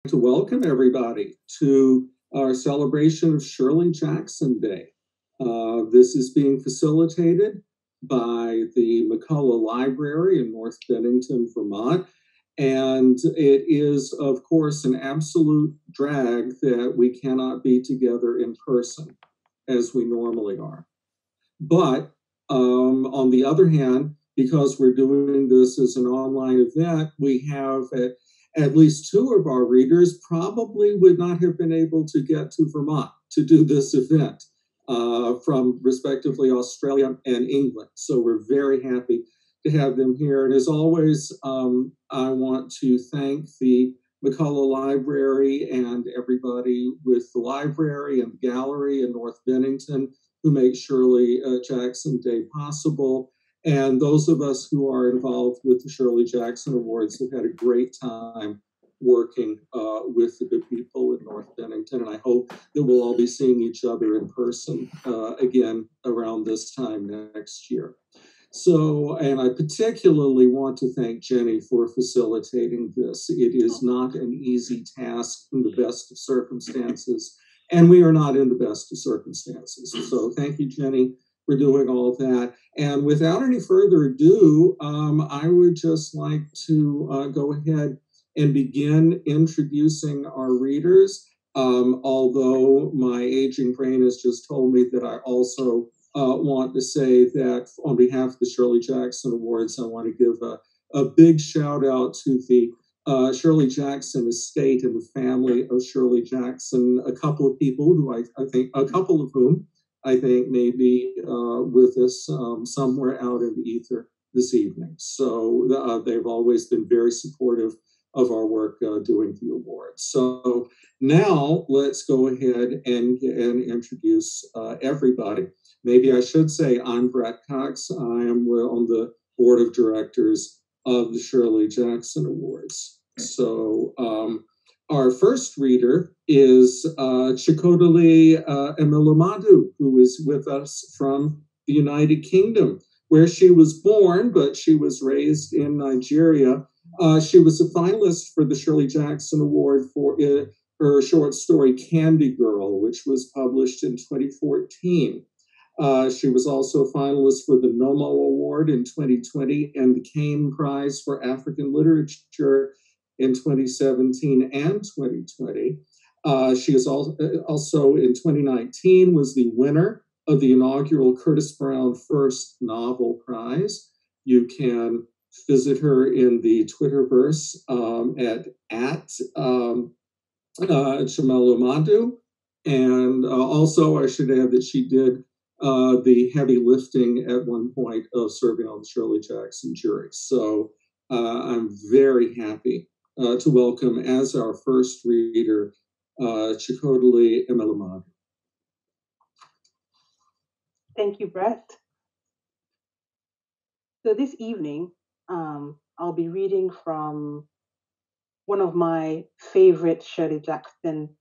To welcome everybody to our celebration of Shirley Jackson Day. This is being facilitated by the Mccullough Library in North Bennington, Vermont. And it is, of course, an absolute drag that we cannot be together in person as we normally are. But on the other hand, because we're doing this as an online event, we have at least two of our readers probably would not have been able to get to Vermont to do this event from respectively Australia and England. So we're very happy to have them here. And as always, I want to thank the Mccullough Library and everybody with the library and gallery in North Bennington who make Shirley Jackson Day possible. And those of us who are involved with the Shirley Jackson Awards have had a great time working with the good people in North Bennington. And I hope that we'll all be seeing each other in person again around this time next year. So, and I particularly want to thank Jenny for facilitating this. It is not an easy task in the best of circumstances, and we are not in the best of circumstances. So thank you, Jenny, for doing all of that. And without any further ado, I would just like to go ahead and begin introducing our readers. Although my aging brain has just told me that I also want to say that on behalf of the Shirley Jackson Awards, I want to give a big shout out to the Shirley Jackson estate and the family of Shirley Jackson, a couple of people who I think, a couple of whom I think may be with us somewhere out in the ether this evening. So they've always been very supportive of our work doing the awards. So now let's go ahead and introduce everybody. Maybe I should say I'm Brett Cox. I am on the board of directors of the Shirley Jackson Awards. So our first reader is Chikotile Mccullough, who is with us from the United Kingdom, where she was born, but she was raised in Nigeria. She was a finalist for the Shirley Jackson Award for her short story Candy Girl, which was published in 2014. She was also a finalist for the NOMO Award in 2020 and the Kane Prize for African Literature in 2017 and 2020. She is also in 2019 was the winner of the inaugural Curtis Brown First Novel Prize. You can visit her in the Twitterverse at Chimelu. And also I should add that she did the heavy lifting at one point of serving on the Shirley Jackson jury. So I'm very happy to welcome as our first reader, Chikotile Mccullough. Thank you, Brett. So this evening, I'll be reading from one of my favorite Shirley Jackson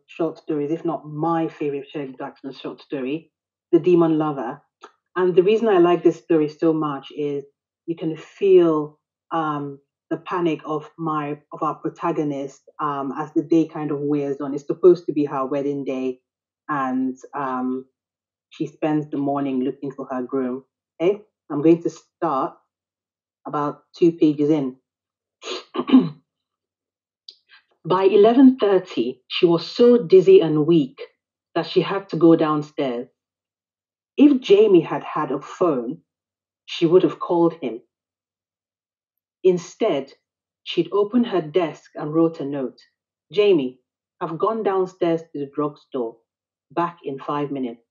short stories, if not my favorite Shirley Jackson short story, The Demon Lover. And the reason I like this story so much is you can feel the panic of our protagonist as the day kind of wears on. It's supposed to be her wedding day, and she spends the morning looking for her groom. Okay, I'm going to start about 2 pages in. By 11:30, she was so dizzy and weak that she had to go downstairs. If Jamie had had a phone, she would have called him. Instead, she'd opened her desk and wrote a note. Jamie, I've gone downstairs to the drugstore. Back in 5 minutes.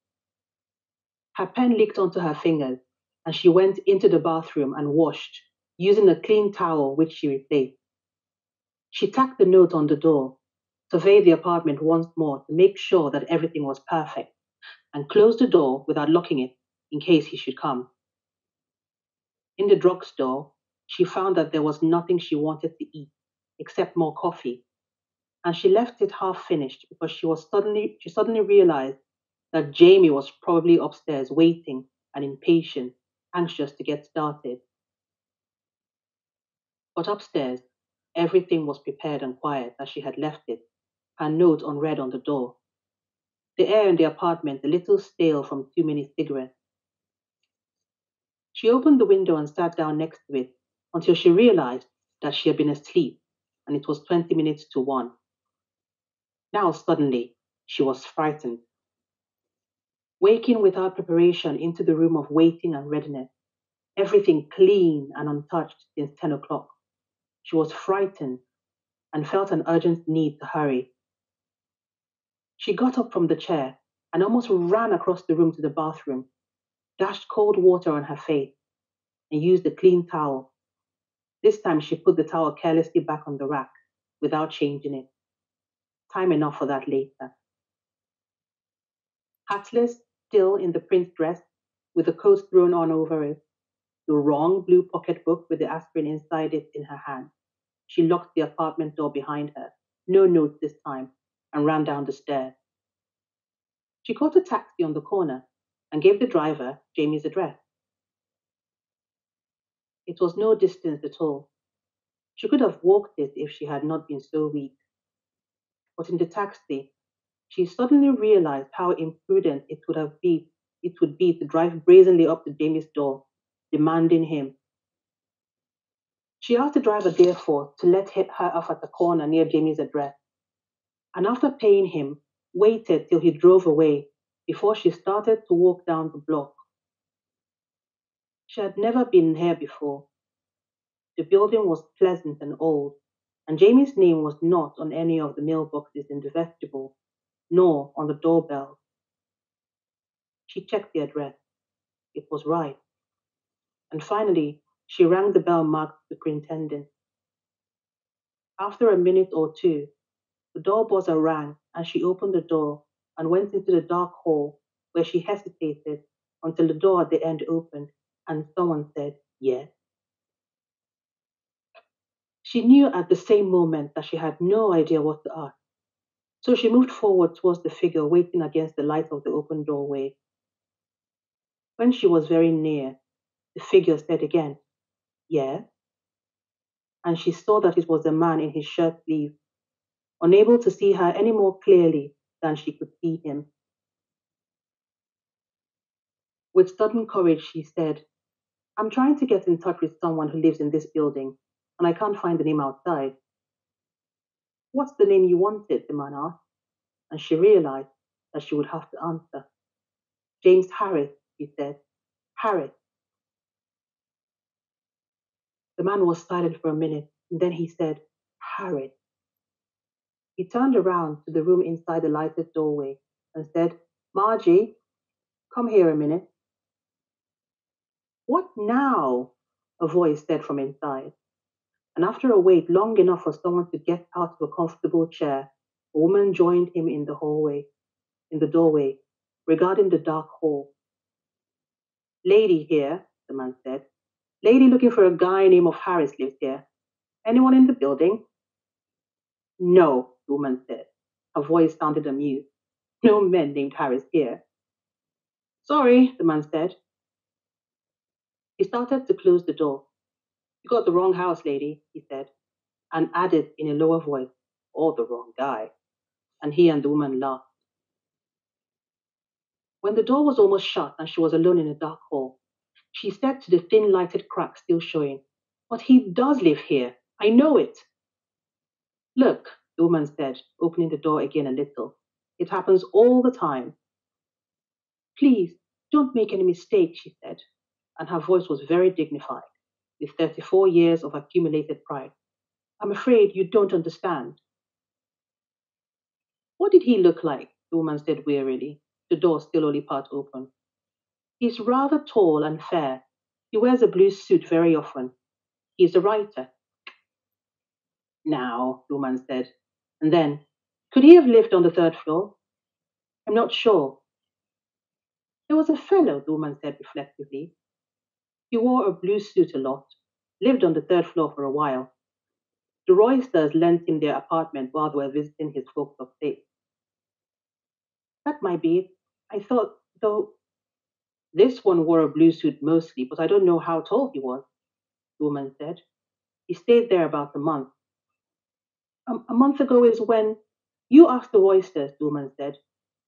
Her pen licked onto her fingers, and she went into the bathroom and washed, using a clean towel which she replaced. She tacked the note on the door, surveyed the apartment once more to make sure that everything was perfect, and closed the door without locking it in case he should come. In the drugstore, she found that there was nothing she wanted to eat except more coffee, and she left it half finished because she suddenly realized that Jamie was probably upstairs waiting and impatient, anxious to get started. But upstairs, Everything was prepared and quiet as she had left it, her note unread on the door. The air in the apartment a little stale from too many cigarettes. She opened the window and sat down next to it until she realized that she had been asleep and it was 20 minutes to 1. Now suddenly she was frightened. Waking without preparation into the room of waiting and readiness, everything clean and untouched since 10 o'clock, she was frightened and felt an urgent need to hurry. She got up from the chair and almost ran across the room to the bathroom, dashed cold water on her face, and used a clean towel. This time she put the towel carelessly back on the rack without changing it. Time enough for that later. Hatless, still in the print dress, with the coat thrown on over it, the wrong blue pocketbook with the aspirin inside it in her hand, she locked the apartment door behind her, no note this time, and ran down the stairs. She caught a taxi on the corner and gave the driver Jamie's address. It was no distance at all. She could have walked it if she had not been so weak. But in the taxi, she suddenly realized how imprudent it would be to drive brazenly up to Jamie's door, demanding him. She asked the driver, therefore, to let her off at the corner near Jamie's address, and after paying him, waited till he drove away before she started to walk down the block. She had never been here before. The building was pleasant and old, and Jamie's name was not on any of the mailboxes in the vestibule, nor on the doorbell. She checked the address. It was right. And finally, she rang the bell marked superintendent. After a minute or two, the door buzzer rang and she opened the door and went into the dark hall where she hesitated until the door at the end opened and someone said, "Yes." She knew at the same moment that she had no idea what to ask. So she moved forward towards the figure waiting against the light of the open doorway. When she was very near, the figure said again, "Yes," and she saw that it was a man in his shirt sleeves, unable to see her any more clearly than she could see him. With sudden courage, she said, "I'm trying to get in touch with someone who lives in this building, and I can't find the name outside." "What's the name you wanted?" the man asked, and she realized that she would have to answer. "James Harris," she said. "Harris." The man was silent for a minute, and then he said, "Harris." He turned around to the room inside the lighted doorway and said, "Margie, come here a minute." "What now?" a voice said from inside. And after a wait long enough for someone to get out of a comfortable chair, a woman joined him in the doorway, regarding the dark hall. "Lady here," the man said. "Lady looking for a guy named of Harris lives here. Anyone in the building?" "No," the woman said. Her voice sounded amused. "No men named Harris here." "Sorry," the man said. He started to close the door. "You got the wrong house, lady," he said, and added in a lower voice, "or the wrong guy." And he and the woman laughed. When the door was almost shut and she was alone in a dark hall, she said to the thin lighted crack still showing, "But he does live here. I know it." "Look," the woman said, opening the door again a little. "It happens all the time." "Please, don't make any mistake," she said, and her voice was very dignified, with 34 years of accumulated pride. "I'm afraid you don't understand." "What did he look like?" the woman said wearily, the door still only part open. "He's rather tall and fair. He wears a blue suit very often. He's a writer." "Now," the woman said, and then, "Could he have lived on the third floor?" "I'm not sure." "There was a fellow," the woman said reflectively. "He wore a blue suit a lot, lived on the third floor for a while. The Roysters lent him their apartment while they were visiting his folks upstate." "That might be it. I thought, though, this one wore a blue suit mostly, but I don't know how tall he was," the woman said. "He stayed there about a month. A month ago is when you asked the Roysters, the woman said.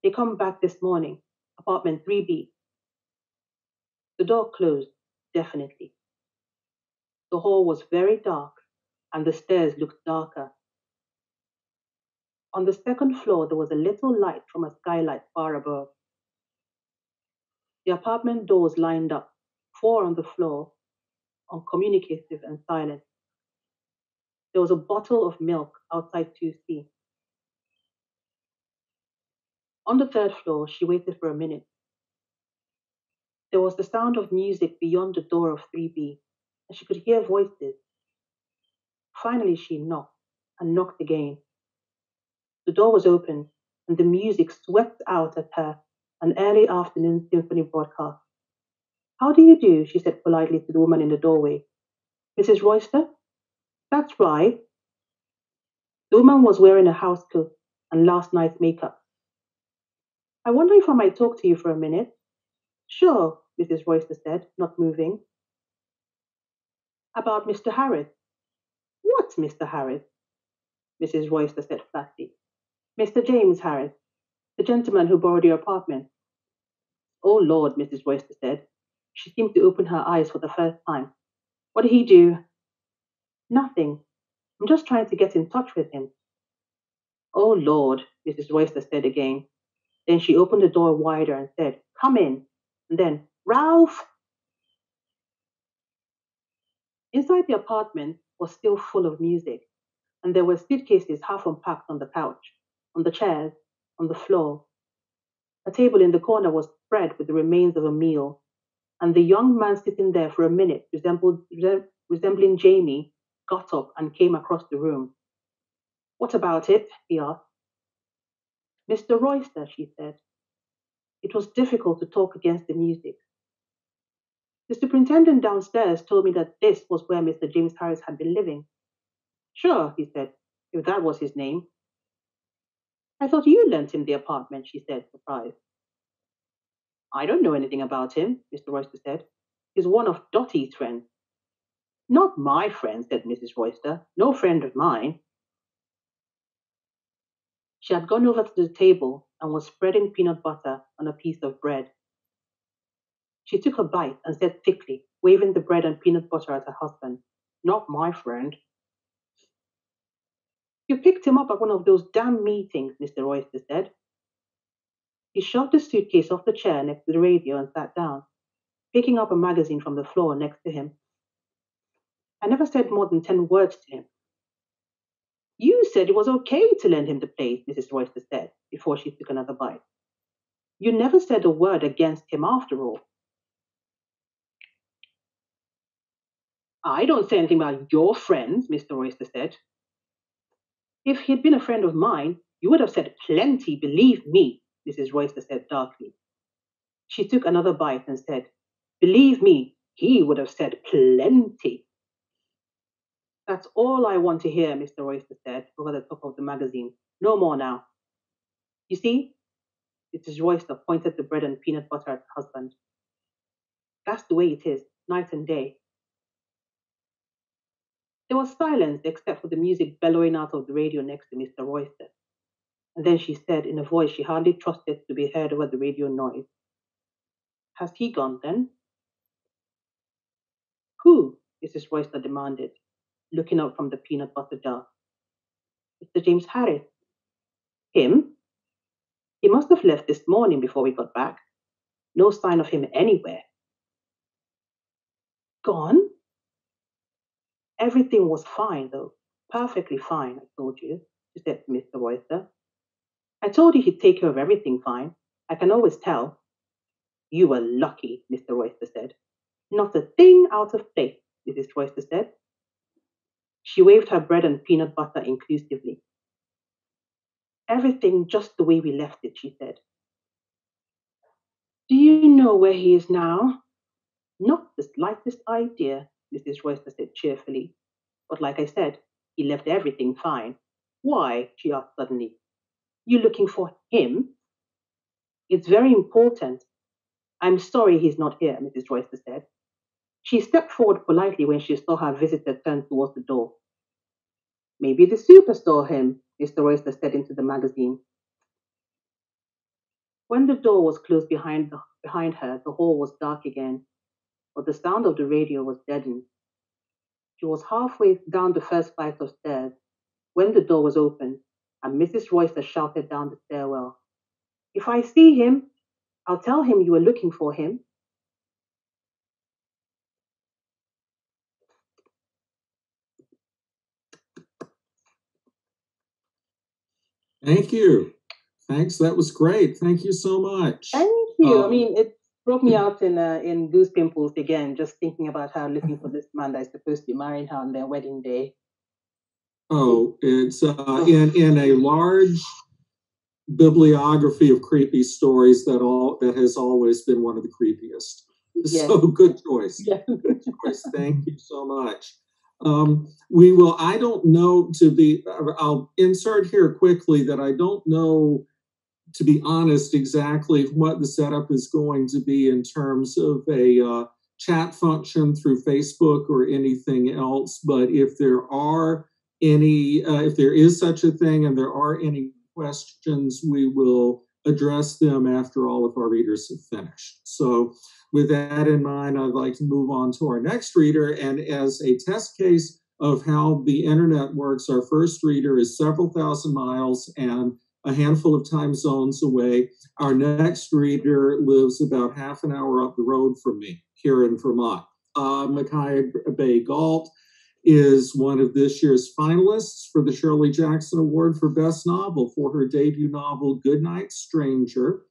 They come back this morning. Apartment 3B. The door closed, definitely. The hall was very dark, and the stairs looked darker. On the second floor, there was a little light from a skylight far above. The apartment doors lined up, 4 on the floor, uncommunicative and silent. There was a bottle of milk outside 2C. On the third floor, she waited for a minute. There was the sound of music beyond the door of 3B, and she could hear voices. Finally, she knocked, and knocked again. The door was open, and the music swept out at her, an early afternoon symphony broadcast. How do you do? She said politely to the woman in the doorway. Mrs. Royster? That's right. The woman was wearing a house coat and last night's makeup. I wonder if I might talk to you for a minute. Sure, Mrs. Royster said, not moving. About Mr. Harris. What's Mr. Harris? Mrs. Royster said flatly. Mr. James Harris, the gentleman who borrowed your apartment. Oh, Lord, Mrs. Royster said. She seemed to open her eyes for the first time. What did he do? Nothing. I'm just trying to get in touch with him. Oh, Lord, Mrs. Royster said again. Then she opened the door wider and said, Come in. And then, Ralph! Inside the apartment was still full of music, and there were suitcases half unpacked on the couch, on the chairs, on the floor. A table in the corner was spread with the remains of a meal, and the young man sitting there for a minute, resembling Jamie, got up and came across the room. What about it? He asked. Mr. Royster, she said. It was difficult to talk against the music. The superintendent downstairs told me that this was where Mr. James Harris had been living. Sure, he said, if that was his name. I thought you lent him the apartment, she said, surprised. I don't know anything about him, Mr. Royster said. He's one of Dottie's friends. Not my friend, said Mrs. Royster. No friend of mine. She had gone over to the table and was spreading peanut butter on a piece of bread. She took a bite and said thickly, waving the bread and peanut butter at her husband, Not my friend. You picked him up at one of those damn meetings, Mr. Royster said. He shoved the suitcase off the chair next to the radio and sat down, picking up a magazine from the floor next to him. I never said more than 10 words to him. You said it was okay to lend him the place, Mrs. Royster said, before she took another bite. You never said a word against him after all. I don't say anything about your friends, Mr. Royster said. If he'd been a friend of mine, you would have said plenty, believe me, Mrs. Royster said darkly. She took another bite and said, Believe me, he would have said plenty. That's all I want to hear, Mr. Royster said over the top of the magazine. No more now. You see? Mrs. Royster pointed the bread and peanut butter at her husband. That's the way it is, night and day. There was silence except for the music bellowing out of the radio next to Mr. Royster. And then she said in a voice she hardly trusted to be heard over the radio noise, Has he gone then? Who? Mrs. Royster demanded, looking up from the peanut butter jar. Mr. James Harris. Him? He must have left this morning before we got back. No sign of him anywhere. Gone? Everything was fine, though. Perfectly fine, I told you, she said to Mr. Royster. I told you he'd take care of everything fine. I can always tell. You were lucky, Mr. Royster said. Not a thing out of place, Mrs. Royster said. She waved her bread and peanut butter inclusively. Everything just the way we left it, she said. Do you know where he is now? Not the slightest idea, Mrs. Royster said cheerfully. But like I said, he left everything fine. Why? She asked suddenly. You looking for him? It's very important. I'm sorry he's not here, Mrs. Royster said. She stepped forward politely when she saw her visitor turn towards the door. Maybe the super stole him, Mr. Royster said into the magazine. When the door was closed behind her, the hall was dark again, but the sound of the radio was deadened. She was halfway down the first flight of stairs when the door was opened and Mrs. Royster shouted down the stairwell, "If I see him, I'll tell him you were looking for him." Thank you. Thanks. That was great. Thank you so much. Thank you. I mean, it broke me out in goose pimples again, just thinking about her looking for this man that is supposed to be marrying her on their wedding day. Oh, it's in a large bibliography of creepy stories that has always been one of the creepiest. Yes. So good choice. Yes. Good choice. Thank you so much. We will, I don't know I'll insert here quickly that I don't know, to be honest, exactly what the setup is going to be in terms of a chat function through Facebook or anything else. But if there are if there is such a thing and there are any questions, we will address them after all of our readers have finished. So with that in mind, I'd like to move on to our next reader. And as a test case of how the internet works, our first reader is several thousand miles and a handful of time zones away. Our next reader lives about half an hour up the road from me here in Vermont. Mccullough Bay Galt is one of this year's finalists for the Shirley Jackson Award for Best Novel for her debut novel, Goodnight Stranger,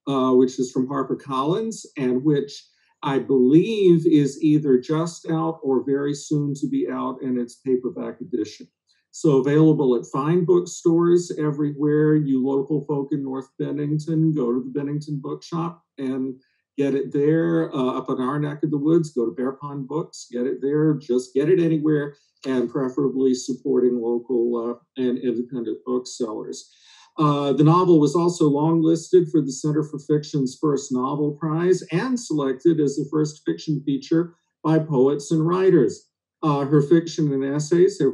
which is from HarperCollins and which I believe is either just out or very soon to be out in its paperback edition. So available at fine bookstores everywhere. You local folk in North Bennington, go to the Bennington Bookshop and get it there. Up in our neck of the woods, go to Bear Pond Books, get it there. Just get it anywhere, and preferably supporting local and independent booksellers. The novel was also longlisted for the Center for Fiction's First Novel Prize and selected as the first fiction feature by Poets and Writers. Her fiction and essays have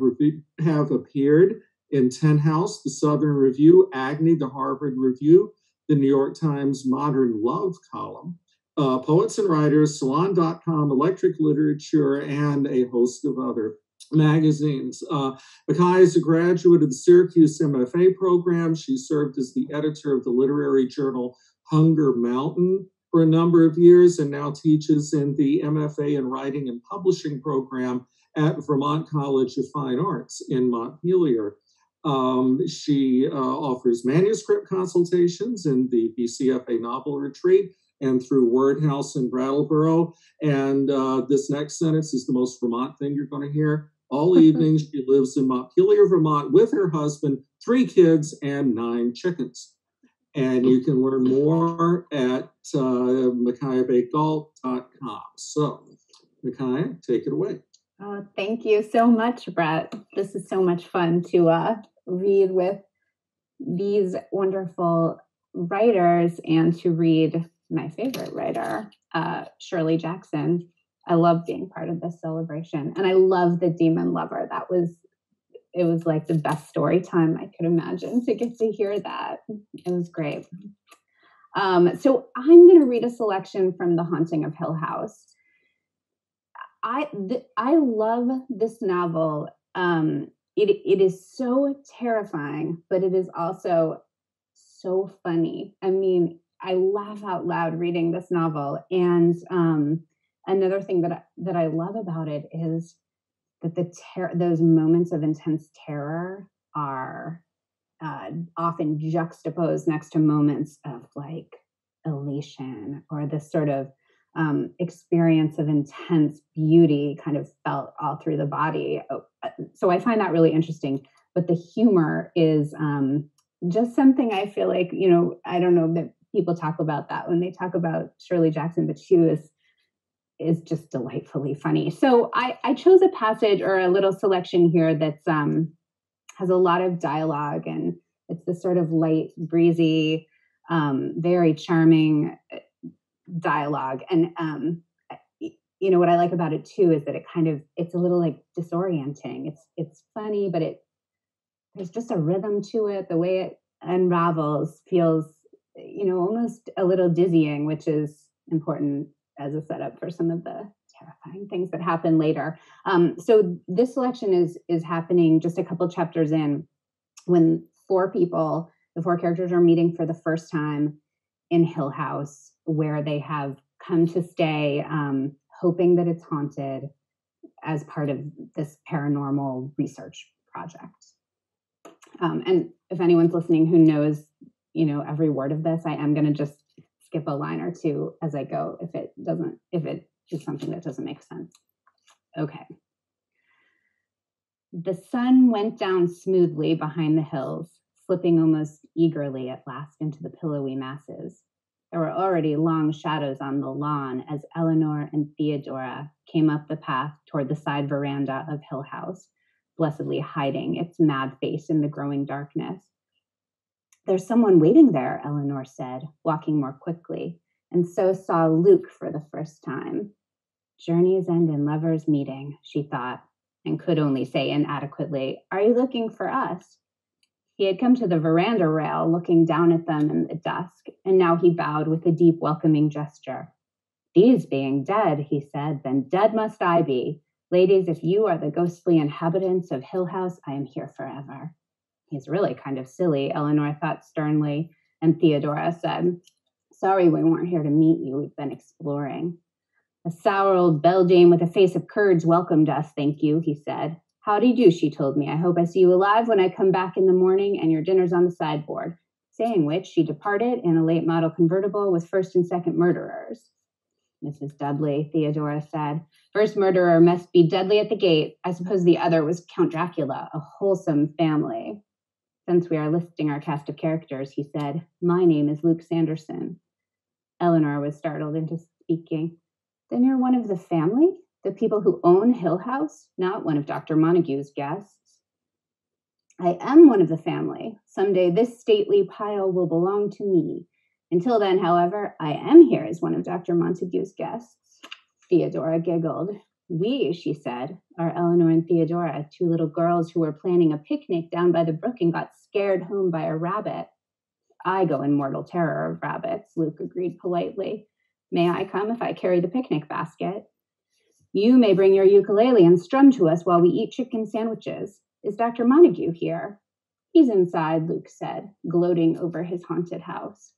appeared in Ten House, the Southern Review, Agni, the Harvard Review, the New York Times Modern Love column, Poets and Writers, Salon.com, Electric Literature, and a host of other magazines. Mccullough is a graduate of the Syracuse MFA program. She served as the editor of the literary journal Hunger Mountain for a number of years and now teaches in the MFA in Writing and Publishing program at Vermont College of Fine Arts in Montpelier. She offers manuscript consultations in the BCFA Novel Retreat and through Word House in Brattleboro. And this next sentence is the most Vermont thing you're going to hear. All evening, she lives in Montpelier, Vermont with her husband, 3 kids, and 9 chickens. And you can learn more at mcculloughbaygalt.com. So, Mccullough, take it away. Oh, thank you so much, Brett. This is so much fun to read with these wonderful writers and to read my favorite writer, Shirley Jackson. I love being part of this celebration. And I love The Demon Lover. It was like the best story time I could imagine to get to hear that. It was great. So I'm going to read a selection from The Haunting of Hill House. I love this novel. It is so terrifying, but it is also so funny. I mean, I laugh out loud reading this novel. And another thing that I love about it is that those moments of intense terror are often juxtaposed next to moments of like elation or this sort of experience of intense beauty kind of felt all through the body. So I find that really interesting. But the humor is just something I feel like, I don't know that people talk about that when they talk about Shirley Jackson, but she is just delightfully funny. So I chose a passage or a little selection here that's has a lot of dialogue, and it's this sort of light, breezy, very charming dialogue. And what I like about it too is that it's a little like disorienting. It's funny, but there's just a rhythm to it. The way it unravels feels, almost a little dizzying, which is important as a setup for some of the terrifying things that happen later. So this selection is happening just a couple chapters in, when the four characters are meeting for the first time in Hill House, where they have come to stay, hoping that it's haunted as part of this paranormal research project. And if anyone's listening who knows, every word of this, I am going to just skip a line or two as I go if it is something that doesn't make sense. Okay. The sun went down smoothly behind the hills, slipping almost eagerly at last into the pillowy masses. There were already long shadows on the lawn as Eleanor and Theodora came up the path toward the side veranda of Hill House, blessedly hiding its mad face in the growing darkness. There's someone waiting there, Eleanor said, walking more quickly, and so saw Luke for the first time. Journeys end in lovers' meeting, she thought, and could only say inadequately, "Are you looking for us?" He had come to the veranda rail, looking down at them in the dusk, and now he bowed with a deep, welcoming gesture. "These being dead," he said, "then dead must I be. Ladies, if you are the ghostly inhabitants of Hill House, I am here forever." He's really kind of silly, Eleanor thought sternly, and Theodora said, "Sorry we weren't here to meet you. We've been exploring." "A sour old beldame with a face of curds welcomed us, thank you," he said. "Howdy do," she told me. "I hope I see you alive when I come back in the morning and your dinner's on the sideboard." Saying which, she departed in a late model convertible with first and second murderers. "Mrs. Dudley," Theodora said. "First murderer must be Dudley at the gate. I suppose the other was Count Dracula, a wholesome family." "Since we are listing our cast of characters," he said, "my name is Luke Sanderson." Eleanor was startled into speaking. "Then you're one of the family? The people who own Hill House, not one of Dr. Montague's guests?" "I am one of the family. Someday this stately pile will belong to me. Until then, however, I am here as one of Dr. Montague's guests." Theodora giggled. "We," she said, "are Eleanor and Theodora, two little girls who were planning a picnic down by the brook and got scared home by a rabbit." "I go in mortal terror of rabbits," Luke agreed politely. "May I come if I carry the picnic basket?" "You may bring your ukulele and strum to us while we eat chicken sandwiches. Is Dr. Montague here?" "He's inside," Luke said, gloating over his haunted house.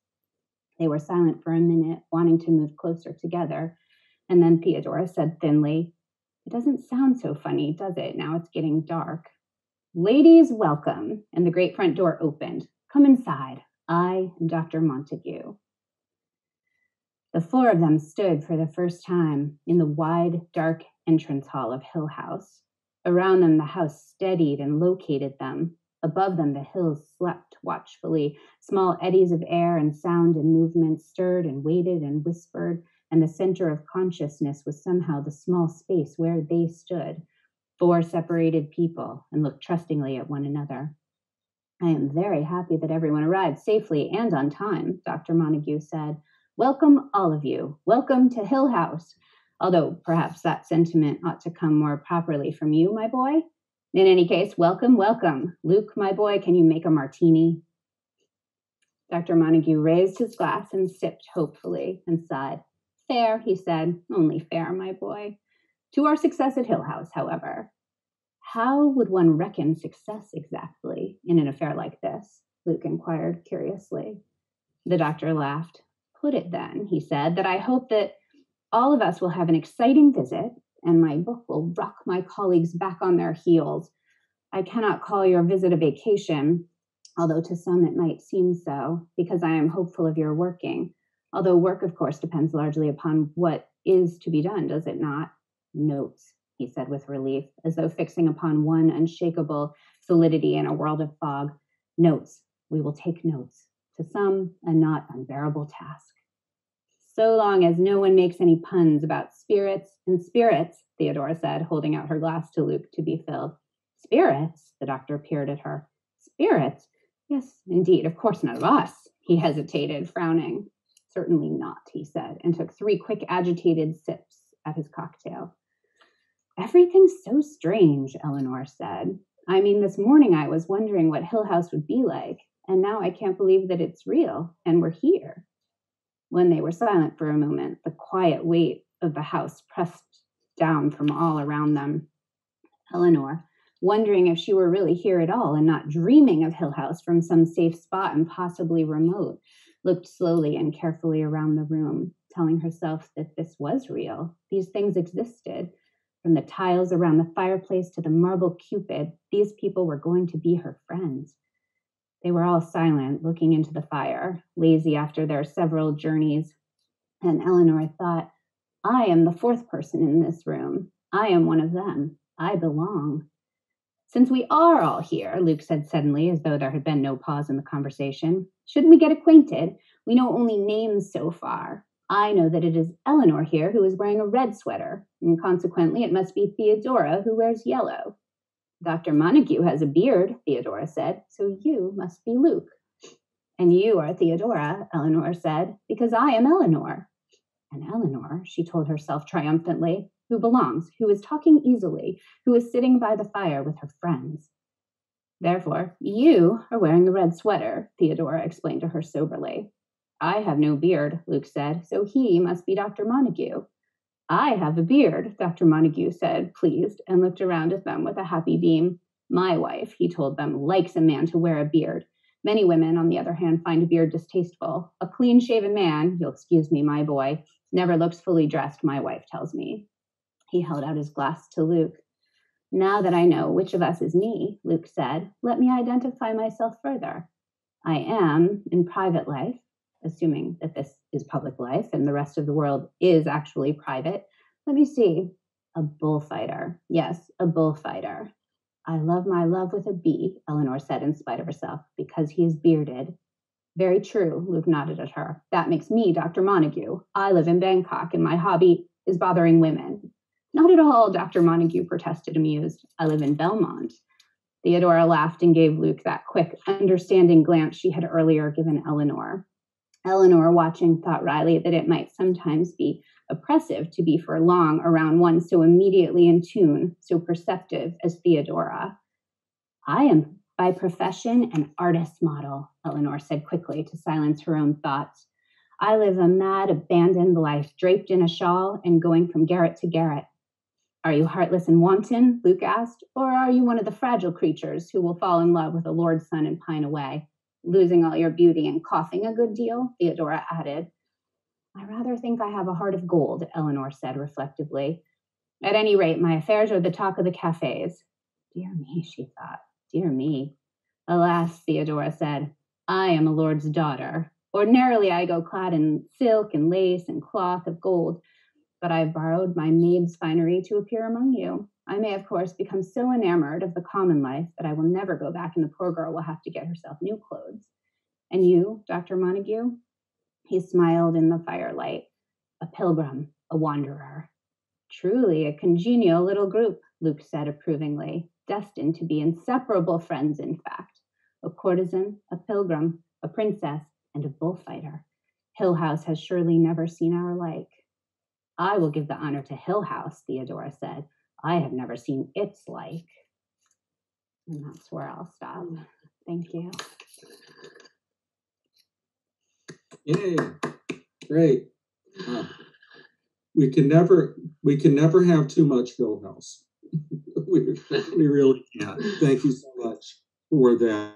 They were silent for a minute, wanting to move closer together, and then Theodora said thinly, "It doesn't sound so funny, does it, now it's getting dark? Ladies, welcome," and the great front door opened. "Come inside. I am Dr. Montague." The four of them stood for the first time in the wide, dark entrance hall of Hill House. Around them, the house steadied and located them. Above them, the hills slept watchfully. Small eddies of air and sound and movement stirred and waited and whispered, and the center of consciousness was somehow the small space where they stood, four separated people, and looked trustingly at one another. "I am very happy that everyone arrived safely and on time," Dr. Montague said. "Welcome, all of you. Welcome to Hill House. Although perhaps that sentiment ought to come more properly from you, my boy. In any case, welcome, welcome. Luke, my boy, can you make a martini?" Dr. Montague raised his glass and sipped hopefully and sighed. "Fair," he said, "only fair, my boy. To our success at Hill House, however." "How would one reckon success exactly in an affair like this?" Luke inquired curiously. The doctor laughed. "Put it then," he said, "that I hope that all of us will have an exciting visit, and my book will rock my colleagues back on their heels. I cannot call your visit a vacation, although to some it might seem so, because I am hopeful of your working. Although work, of course, depends largely upon what is to be done, does it not?" "Notes," he said with relief, as though fixing upon one unshakable solidity in a world of fog. "Notes. We will take notes. To some, a not unbearable task." "So long as no one makes any puns about spirits and spirits," Theodora said, holding out her glass to Luke to be filled. "Spirits?" The doctor peered at her. "Spirits? Yes, indeed, of course none of us." He hesitated, frowning. "Certainly not," he said, and took 3 quick agitated sips at his cocktail. "Everything's so strange," Eleanor said. I mean, this morning I was wondering what Hill House would be like, and now I can't believe that it's real, and we're here. When they were silent for a moment, the quiet weight of the house pressed down from all around them. Eleanor, wondering if she were really here at all and not dreaming of Hill House from some safe spot and possibly remote, looked slowly and carefully around the room, telling herself that this was real. These things existed. From the tiles around the fireplace to the marble Cupid, these people were going to be her friends. They were all silent, looking into the fire, lazy after their several journeys. And Eleanor thought, I am the fourth person in this room. I am one of them. I belong. Since we are all here, Luke said suddenly, as though there had been no pause in the conversation, shouldn't we get acquainted? We know only names so far. I know that it is Eleanor here who is wearing a red sweater, and consequently it must be Theodora who wears yellow. Dr. Montague has a beard, Theodora said, so you must be Luke. And you are Theodora, Eleanor said, because I am Eleanor. And Eleanor, she told herself triumphantly, who belongs, who is talking easily, who is sitting by the fire with her friends. Therefore, you are wearing a red sweater, Theodora explained to her soberly. I have no beard, Luke said, so he must be Dr. Montague. I have a beard, Dr. Montague said, pleased, and looked around at them with a happy beam. My wife, he told them, likes a man to wear a beard. Many women, on the other hand, find a beard distasteful. A clean-shaven man, you'll excuse me, my boy, never looks fully dressed, my wife tells me. He held out his glass to Luke. Now that I know which of us is me, Luke said, let me identify myself further. I am, in private life, assuming that this is public life and the rest of the world is actually private, let me see, a bullfighter. Yes, a bullfighter. I love my love with a B, Eleanor said in spite of herself, because he is bearded. Very true, Luke nodded at her. That makes me Dr. Montague. I live in Bangkok and my hobby is bothering women. Not at all, Dr. Montague protested, amused. I live in Belmont. Theodora laughed and gave Luke that quick, understanding glance she had earlier given Eleanor. Eleanor, watching, thought wryly that it might sometimes be oppressive to be for long around one so immediately in tune, so perceptive as Theodora. I am by profession an artist model, Eleanor said quickly to silence her own thoughts. I live a mad, abandoned life, draped in a shawl and going from garret to garret. Are you heartless and wanton, Luke asked, or are you one of the fragile creatures who will fall in love with a lord's son and pine away? Losing all your beauty and coughing a good deal, Theodora added. I rather think I have a heart of gold, Eleanor said reflectively. At any rate, my affairs are the talk of the cafes. Dear me, she thought, dear me. Alas, Theodora said, I am a lord's daughter. Ordinarily, I go clad in silk and lace and cloth of gold, but I have borrowed my maid's finery to appear among you. I may, of course, become so enamored of the common life that I will never go back and the poor girl will have to get herself new clothes. And you, Dr. Montague? He smiled in the firelight. A pilgrim, a wanderer. Truly a congenial little group, Luke said approvingly, destined to be inseparable friends, in fact. A courtesan, a pilgrim, a princess, and a bullfighter. Hill House has surely never seen our like. I will give the honor to Hill House, Theodora said. I have never seen its like. And that's where I'll stop. Thank you. Yay, great. We can never have too much Hill House. we really can't. Thank you so much for that.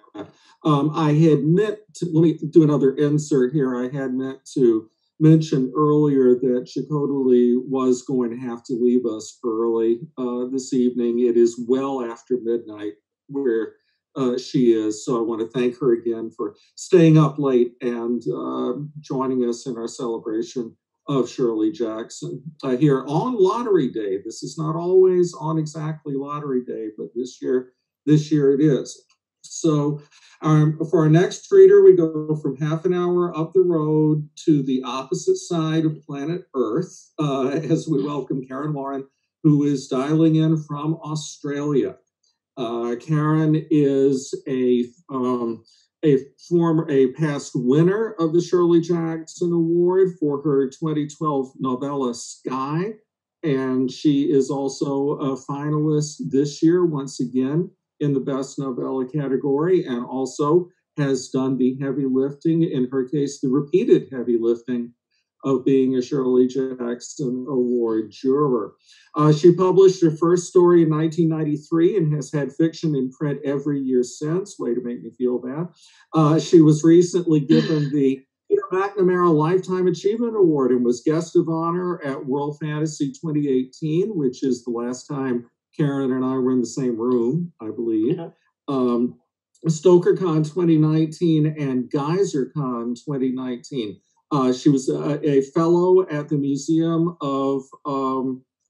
I had meant to, let me do another insert here. I had meant to mention earlier that Chakotay was going to have to leave us early this evening. It is well after midnight where she is. So I want to thank her again for staying up late and joining us in our celebration of Shirley Jackson here on Lottery Day. This is not always on exactly Lottery Day, but this year it is. So for our next reader, we go from half an hour up the road to the opposite side of planet Earth as we welcome Karen Lauren, who is dialing in from Australia. Karen is a past winner of the Shirley Jackson Award for her 2012 novella Sky, and she is also a finalist this year once again in the Best Novella category, and also has done the heavy lifting, in her case, the repeated heavy lifting of being a Shirley Jackson Award juror. She published her first story in 1993 and has had fiction in print every year since. Way to make me feel bad. She was recently given the Peter McNamara Lifetime Achievement Award and was guest of honor at World Fantasy 2018, which is the last time Karen and I were in the same room, I believe. StokerCon 2019 and GeyserCon 2019. She was a fellow at the Museum of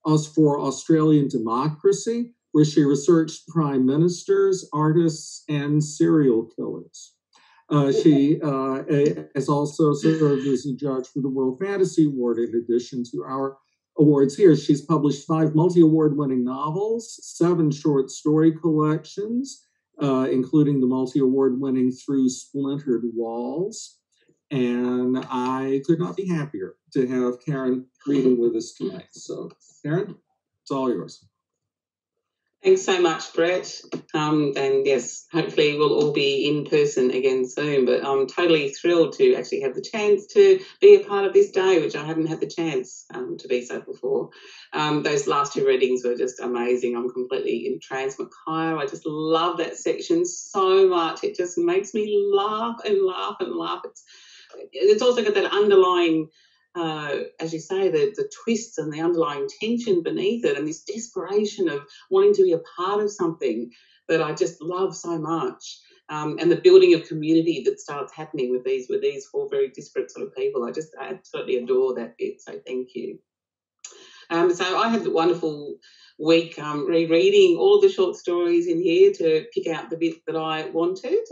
Us for Australian Democracy, where she researched prime ministers, artists, and serial killers. She has also served as a judge for the World Fantasy Award, in addition to our awards here. She's published 5 multi-award winning novels, 7 short story collections, including the multi-award winning Through Splintered Walls. And I could not be happier to have Karen reading with us tonight. So, Karen, it's all yours. Thanks so much, Brett. And yes, hopefully we'll all be in person again soon. But I'm totally thrilled to actually have the chance to be a part of this day, which I hadn't had the chance to be so before. Those last 2 readings were just amazing. I'm completely entranced. Mccullough, I just love that section so much. It just makes me laugh and laugh and laugh. It's also got that underlying, as you say, the twists and the underlying tension beneath it, and this desperation of wanting to be a part of something that I just love so much, and the building of community that starts happening with these 4 very disparate sort of people. I absolutely adore that bit. So thank you. So I had the wonderful week rereading all of the short stories in here to pick out the bit that I wanted.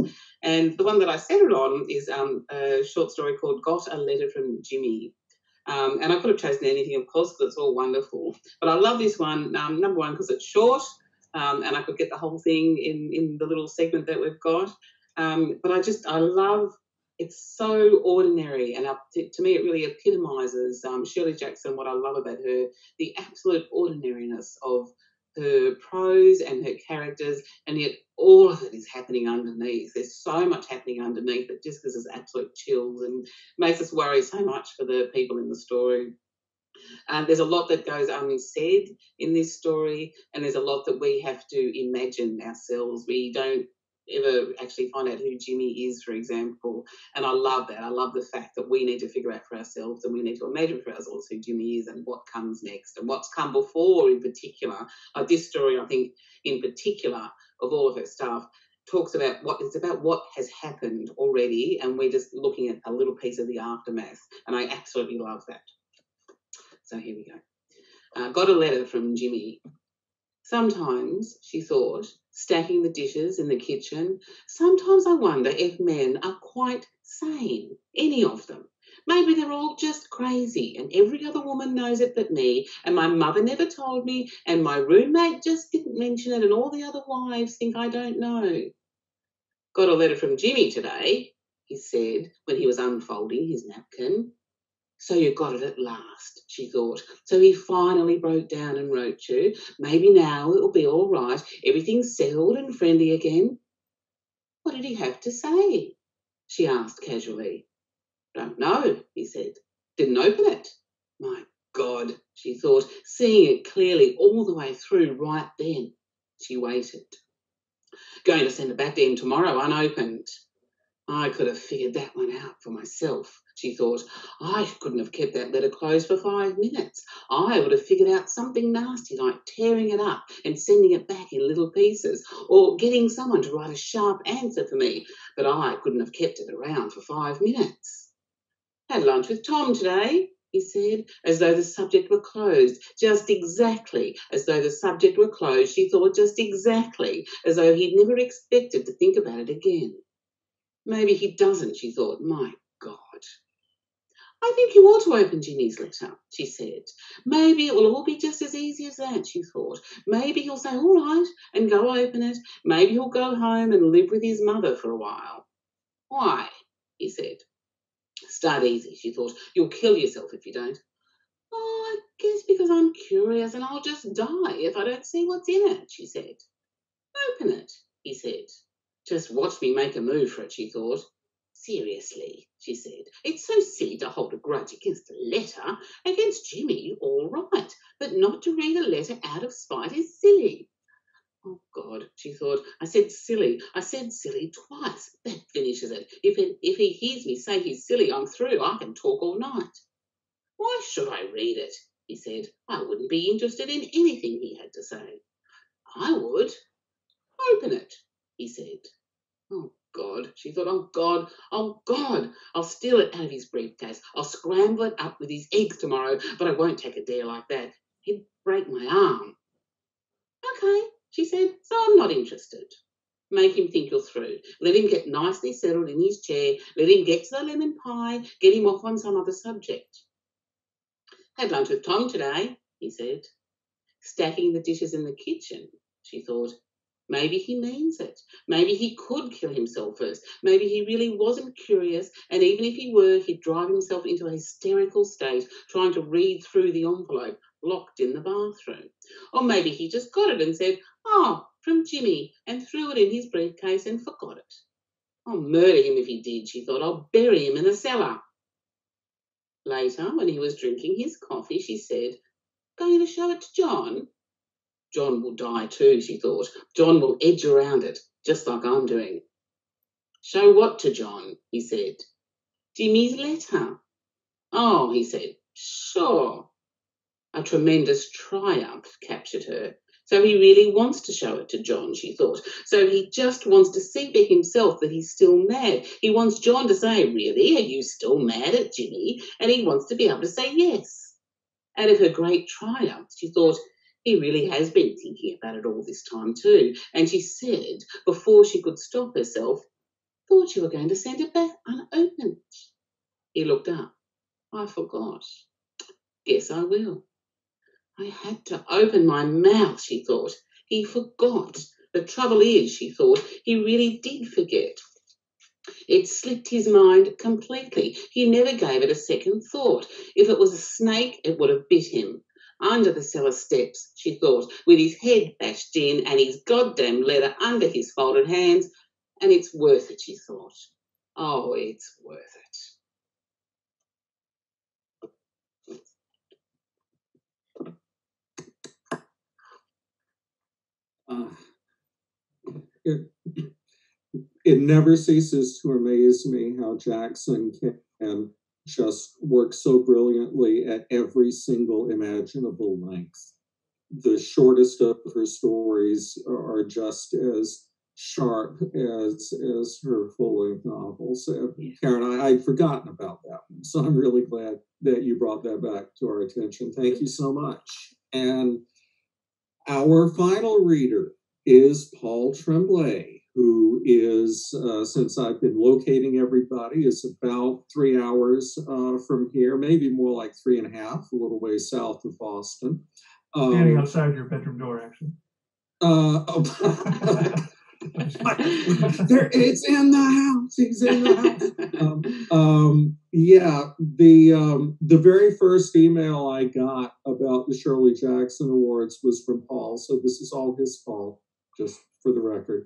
And the one that I settled on is a short story called Got a Letter from Jimmy. And I could have chosen anything, of course, because it's all wonderful. But I love this one, number one, because it's short, and I could get the whole thing in the little segment that we've got. But I love, it's so ordinary, and to me it really epitomises Shirley Jackson, what I love about her, the absolute ordinariness of her prose and her characters, and yet all of it is happening underneath. There's so much happening underneath that just gives us absolute chills and makes us worry so much for the people in the story. There's a lot that goes unsaid in this story, and there's a lot that we have to imagine ourselves. We don't ever actually find out who Jimmy is, for example, and I love that. I love the fact that we need to figure out for ourselves, and we need to imagine for ourselves who Jimmy is and what comes next and what's come before in particular. This story, I think, in particular, of all of her stuff, talks about what has happened already, and we're just looking at a little piece of the aftermath, and I absolutely love that. So here we go. Got a letter from Jimmy. Sometimes, she thought, stacking the dishes in the kitchen, sometimes I wonder if men are quite sane, any of them. Maybe they're all just crazy, and every other woman knows it but me, and my mother never told me, and my roommate just didn't mention it, and all the other wives think I don't know. Got a letter from Jimmy today, he said when he was unfolding his napkin. So you got it at last, she thought. So he finally broke down and wrote you. Maybe now it'll be all right. Everything's settled and friendly again. What did he have to say? She asked casually. Don't know, he said. Didn't open it. My God, she thought, seeing it clearly all the way through right then. She waited. Going to send it back to him tomorrow unopened. I could have figured that one out for myself, she thought. I couldn't have kept that letter closed for 5 minutes. I would have figured out something nasty like tearing it up and sending it back in little pieces, or getting someone to write a sharp answer for me, but I couldn't have kept it around for 5 minutes. Had lunch with Tom today, he said, as though the subject were closed, just exactly as though the subject were closed, she thought, just exactly as though he'd never expected to think about it again. Maybe he doesn't, she thought. My God. I think you ought to open Jimmy's letter, she said. Maybe it will all be just as easy as that, she thought. Maybe he'll say, all right, and go open it. Maybe he'll go home and live with his mother for a while. Why? He said. Start easy, she thought. You'll kill yourself if you don't. Oh, I guess because I'm curious and I'll just die if I don't see what's in it, she said. Open it. he said. Just watch me make a move for it, she thought. Seriously, she said, it's so silly to hold a grudge against a letter. Against Jimmy, all right, but not to read a letter out of spite is silly. Oh, God, she thought, I said silly twice. That finishes it. If he hears me say he's silly, I'm through. I can talk all night. Why should I read it? He said. I wouldn't be interested in anything he had to say. I would. Open it, he said. Oh, God, she thought, oh, God, I'll steal it out of his briefcase. I'll scramble it up with his eggs tomorrow, but I won't take a dare like that. He'd break my arm. Okay, she said, so I'm not interested. Make him think you're through. Let him get nicely settled in his chair. Let him get to the lemon pie. Get him off on some other subject. Had lunch with Tom today, he said. Stacking the dishes in the kitchen, she thought. Maybe he means it. Maybe he could kill himself first. Maybe he really wasn't curious, and even if he were, he'd drive himself into a hysterical state trying to read through the envelope locked in the bathroom. Or maybe he just got it and said, oh, from Jimmy, and threw it in his briefcase and forgot it. I'll murder him if he did, she thought. I'll bury him in the cellar. Later, when he was drinking his coffee, she said, going to show it to John? John will die too, she thought. John will edge around it, just like I'm doing. Show what to John? He said. Jimmy's letter. Oh, he said, sure. A tremendous triumph captured her. So he really wants to show it to John, she thought. So he just wants to see for himself that he's still mad. He wants John to say, really, are you still mad at Jimmy? And he wants to be able to say yes. Out of her great triumph, she thought, he really has been thinking about it all this time too. And she said, before she could stop herself, thought you were going to send it back unopened. He looked up. I forgot. Guess I will. I had to open my mouth, she thought. He forgot. The trouble is, she thought, he really did forget. It slipped his mind completely. He never gave it a second thought. If it was a snake, it would have bit him. Under the cellar steps, she thought, with his head bashed in and his goddamn letter under his folded hands. And it's worth it, she thought. Oh, it's worth it. It never ceases to amaze me how Jackson can just work so brilliantly at every single imaginable length. The shortest of her stories are just as sharp as her full-length novels. Karen, I'd forgotten about that one, so I'm really glad that you brought that back to our attention. Thank you so much. And our final reader is Paul Tremblay, who is, since I've been locating everybody, is about 3 hours from here, maybe more like 3.5, a little way south of Boston. Standing outside your bedroom door, actually. It's in the house. He's in the house. Yeah, the very first email I got about the Shirley Jackson Awards was from Paul, so this is all his fault, just for the record.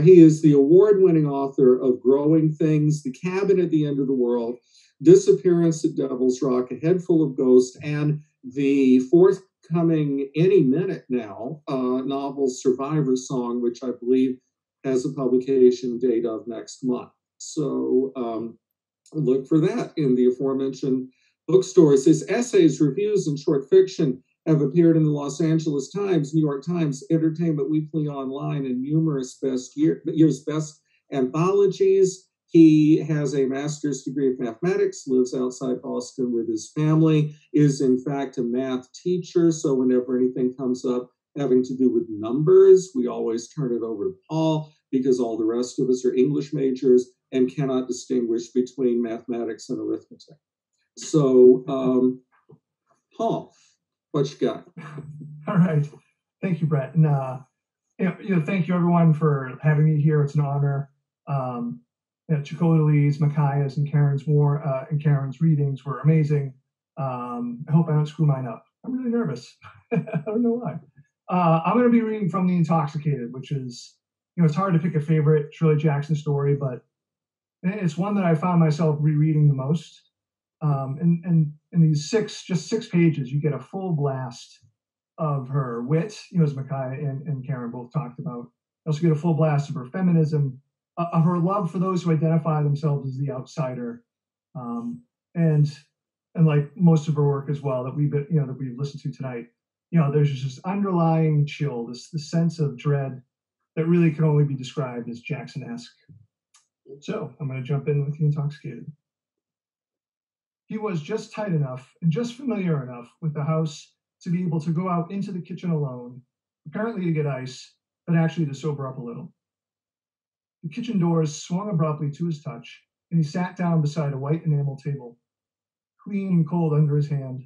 He is the award-winning author of Growing Things, The Cabin at the End of the World, Disappearance at Devil's Rock, A Head Full of Ghosts, and the forthcoming any minute now novel Survivor Song, which I believe has a publication date of next month. So look for that in the aforementioned bookstores. His essays, reviews, and short fiction have appeared in the Los Angeles Times, New York Times, Entertainment Weekly Online, and numerous year's best anthologies. He has a master's degree of mathematics, lives outside Boston with his family, is in fact a math teacher. So whenever anything comes up having to do with numbers, we always turn it over to Paul, because all the rest of us are English majors and cannot distinguish between mathematics and arithmetic. So, Paul, what you got? All right. Thank you, Brett. And thank you everyone for having me here. It's an honor. Chicololi's, Micaiah's, and Karen's readings were amazing. I hope I don't screw mine up. I'm really nervous. I don't know why. I'm going to be reading from The Intoxicated, which is it's hard to pick a favorite Shirley Jackson story, but it's one that I found myself rereading the most. And in these just six pages, you get a full blast of her wit, as Micaiah and Karen both talked about. You also get a full blast of her feminism, of her love for those who identify themselves as the outsider, and like most of her work as well that we've listened to tonight. There's just this underlying chill, this sense of dread that really can only be described as Jackson-esque. So I'm going to jump in with The Intoxicated. He was just tight enough and just familiar enough with the house to be able to go out into the kitchen alone, apparently to get ice, but actually to sober up a little. The kitchen doors swung abruptly to his touch, and he sat down beside a white enamel table, clean and cold under his hand.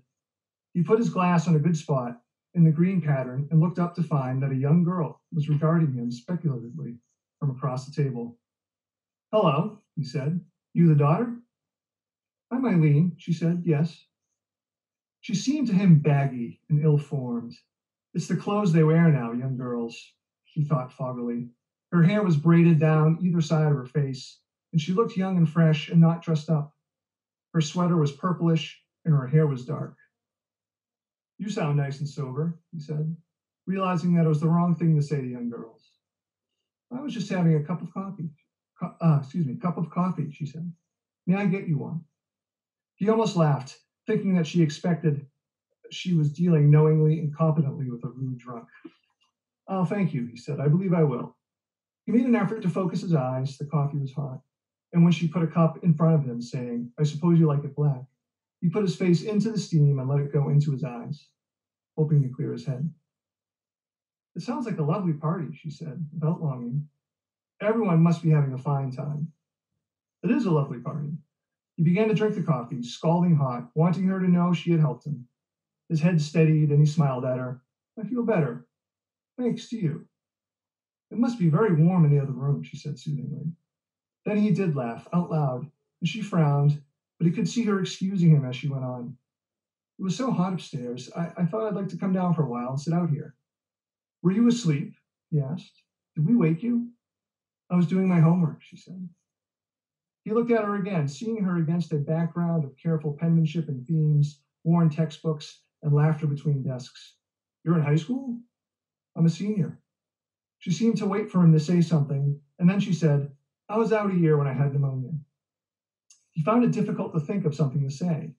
He put his glass on a good spot in the green pattern and looked up to find that a young girl was regarding him speculatively from across the table. "Hello," he said. "You the daughter?" "I'm Eileen," she said. "Yes." She seemed to him baggy and ill-formed. It's the clothes they wear now, young girls, he thought foggily. Her hair was braided down either side of her face, and she looked young and fresh and not dressed up. Her sweater was purplish, and her hair was dark. "You sound nice and sober," he said, realizing that it was the wrong thing to say to young girls. "I was just having a cup of coffee." Cup of coffee, she said. "May I get you one?" He almost laughed, thinking that she expected she was dealing knowingly and competently with a rude drunk. "Oh, thank you," he said. "I believe I will." He made an effort to focus his eyes. The coffee was hot. And when she put a cup in front of him, saying, "I suppose you like it black," he put his face into the steam and let it go into his eyes, hoping to clear his head. "It sounds like a lovely party," she said, without longing. "Everyone must be having a fine time." "It is a lovely party." He began to drink the coffee, scalding hot, wanting her to know she had helped him. His head steadied, and he smiled at her. "I feel better. Thanks to you." "It must be very warm in the other room," she said soothingly. Then he did laugh, out loud, and she frowned, but he could see her excusing him as she went on. "It was so hot upstairs, I thought I'd like to come down for a while and sit out here." "Were you asleep?" he asked. "Did we wake you?" "I was doing my homework," she said. He looked at her again, seeing her against a background of careful penmanship and themes, worn textbooks, and laughter between desks. "You're in high school?" "I'm a senior." She seemed to wait for him to say something, and then she said, "I was out a year when I had pneumonia." He found it difficult to think of something to say,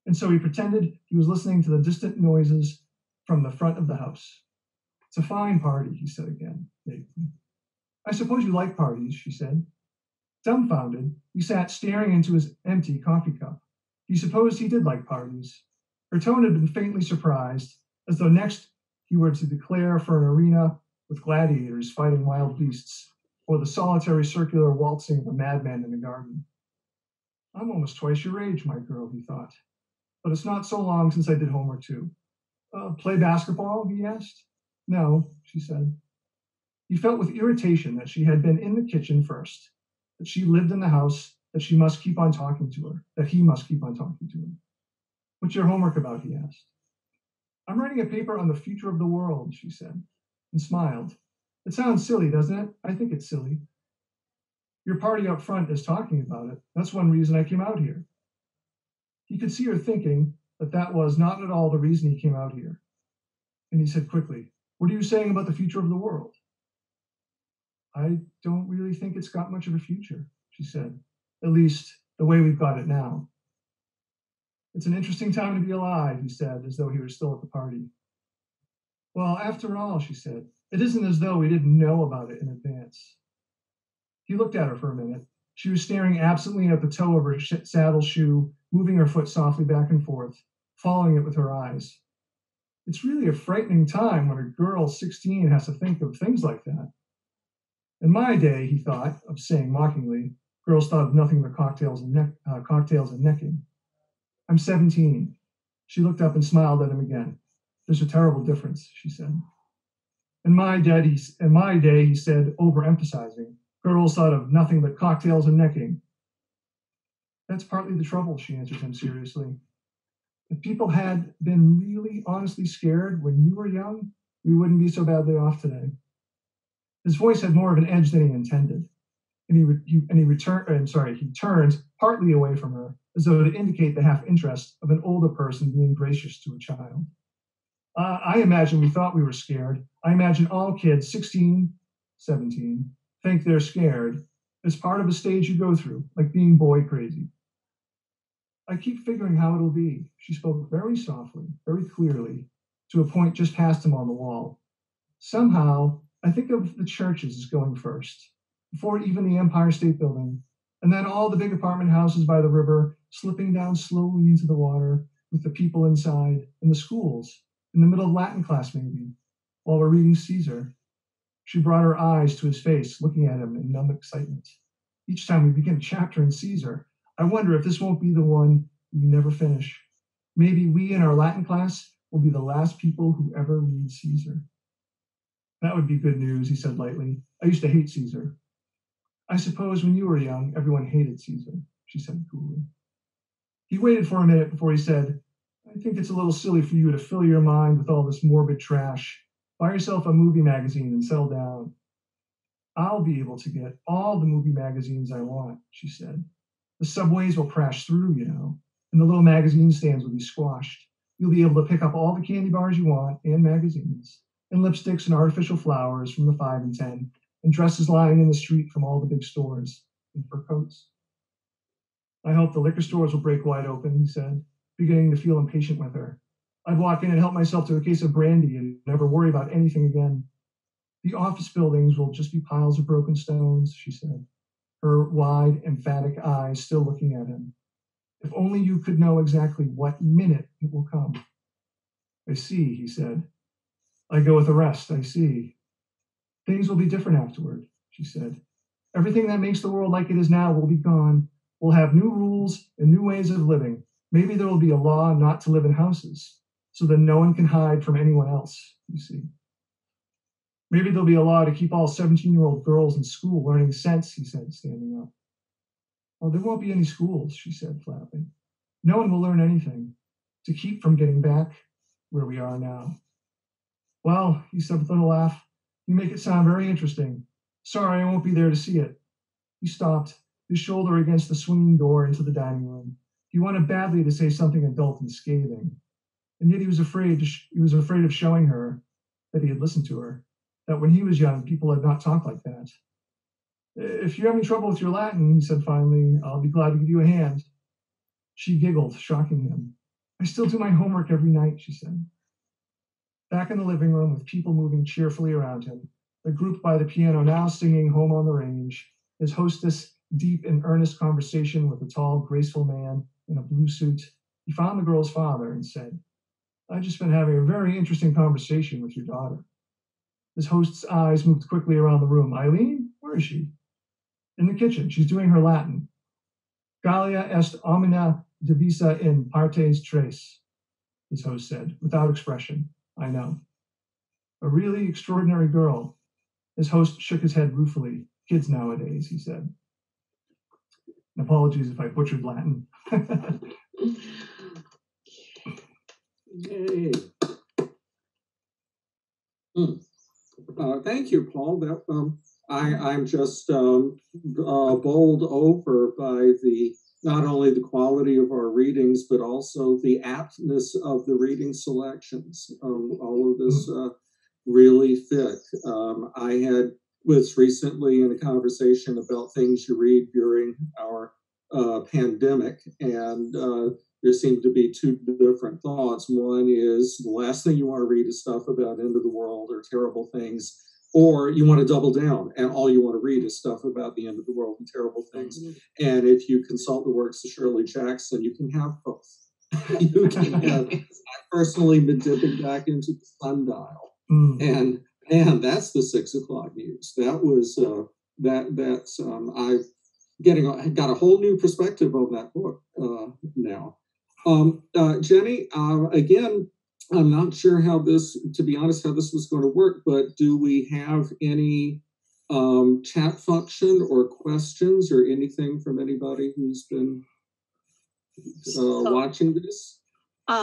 and so he pretended he was listening to the distant noises from the front of the house. "It's a fine party," he said again, vaguely. "I suppose you like parties," she said. Dumbfounded, he sat staring into his empty coffee cup. He supposed he did like parties. Her tone had been faintly surprised, as though next he were to declare for an arena with gladiators fighting wild beasts, or the solitary circular waltzing of a madman in a garden. "I'm almost twice your age, my girl," he thought. "But it's not so long since I did homework too." "Play basketball?" he asked. "No," she said. He felt with irritation that she had been in the kitchen first, that she lived in the house, that she must keep on talking to her, that he must keep on talking to her. "What's your homework about?" he asked. "I'm writing a paper on the future of the world," she said, and smiled. "It sounds silly, doesn't it? I think it's silly. Your party up front is talking about it. That's one reason I came out here." He could see her thinking that that was not at all the reason he came out here. And he said quickly, "What are you saying about the future of the world?" "I don't really think it's got much of a future," she said. "At least, the way we've got it now." "It's an interesting time to be alive," he said, as though he were still at the party. "Well, after all," she said, "it isn't as though we didn't know about it in advance." He looked at her for a minute. She was staring absently at the toe of her saddle shoe, moving her foot softly back and forth, following it with her eyes. "It's really a frightening time when a girl 16 has to think of things like that." In my day, he thought of saying mockingly, girls thought of nothing but cocktails and necking. "I'm 17. She looked up and smiled at him again. "There's a terrible difference," she said. In my day, he said, overemphasizing, girls thought of nothing but cocktails and necking. "That's partly the trouble," she answered him seriously. "If people had been really honestly scared when you were young, we wouldn't be so badly off today." His voice had more of an edge than he intended, and he turned partly away from her, as though to indicate the half interest of an older person being gracious to a child. I imagine we thought we were scared. I imagine all kids, 16, 17, think they're scared. It's part of a stage you go through, like being boy crazy. I keep figuring how it'll be. She spoke very softly, very clearly, to a point just past him on the wall. Somehow, I think of the churches as going first, before even the Empire State Building, and then all the big apartment houses by the river slipping down slowly into the water with the people inside, and the schools, in the middle of Latin class maybe, while we're reading Caesar. She brought her eyes to his face, looking at him in numb excitement. Each time we begin a chapter in Caesar, I wonder if this won't be the one we never finish. Maybe we in our Latin class will be the last people who ever read Caesar. That would be good news, he said lightly. I used to hate Caesar. I suppose when you were young, everyone hated Caesar, she said coolly. He waited for a minute before he said, I think it's a little silly for you to fill your mind with all this morbid trash. Buy yourself a movie magazine and settle down. I'll be able to get all the movie magazines I want, she said. The subways will crash through, you know, and the little magazine stands will be squashed. You'll be able to pick up all the candy bars you want and magazines, and lipsticks and artificial flowers from the 5 and 10, and dresses lying in the street from all the big stores, and fur coats. I hope the liquor stores will break wide open, he said, beginning to feel impatient with her. I'd walk in and help myself to a case of brandy and never worry about anything again. The office buildings will just be piles of broken stones, she said, her wide, emphatic eyes still looking at him. If only you could know exactly what minute it will come. I see, he said. I go with the rest, I see. Things will be different afterward, she said. Everything that makes the world like it is now will be gone. We'll have new rules and new ways of living. Maybe there will be a law not to live in houses, so that no one can hide from anyone else, you see. Maybe there'll be a law to keep all 17-year-old girls in school learning sense, he said, standing up. Well, there won't be any schools, she said flatly. No one will learn anything to keep from getting back where we are now. Well, he said with a little laugh, you make it sound very interesting. Sorry, I won't be there to see it. He stopped, his shoulder against the swinging door into the dining room. He wanted badly to say something adult and scathing, and yet he was afraid of showing her that he had listened to her, that when he was young, people had not talked like that. If you have any trouble with your Latin, he said finally, I'll be glad to give you a hand. She giggled, shocking him. I still do my homework every night, she said. Back in the living room with people moving cheerfully around him, the group by the piano now singing Home on the Range, his hostess deep in earnest conversation with a tall, graceful man in a blue suit, he found the girl's father and said, I've just been having a very interesting conversation with your daughter. His host's eyes moved quickly around the room. Eileen, where is she? In the kitchen. She's doing her Latin. Gallia est omnia divisa in partes tres, his host said, without expression. I know. A really extraordinary girl. His host shook his head ruefully. Kids nowadays, he said. And apologies if I butchered Latin. Yay. Thank you, Paul. That I'm just bowled over by not only the quality of our readings, but also the aptness of the reading selections. All of this really fit. I was recently in a conversation about things you read during our pandemic, and there seem to be two different thoughts. One is the last thing you want to read is stuff about end of the world or terrible things, or you want to double down and all you want to read is stuff about the end of the world and terrible things. Mm-hmm. And if you consult the works of Shirley Jackson, you can have both. You can have, I personally been dipping back into the Sundial, and that's the 6 o'clock news. That was I've got a whole new perspective on that book now. Jenny, again, I'm not sure how this was going to work, but do we have any chat function or questions or anything from anybody who's been watching this?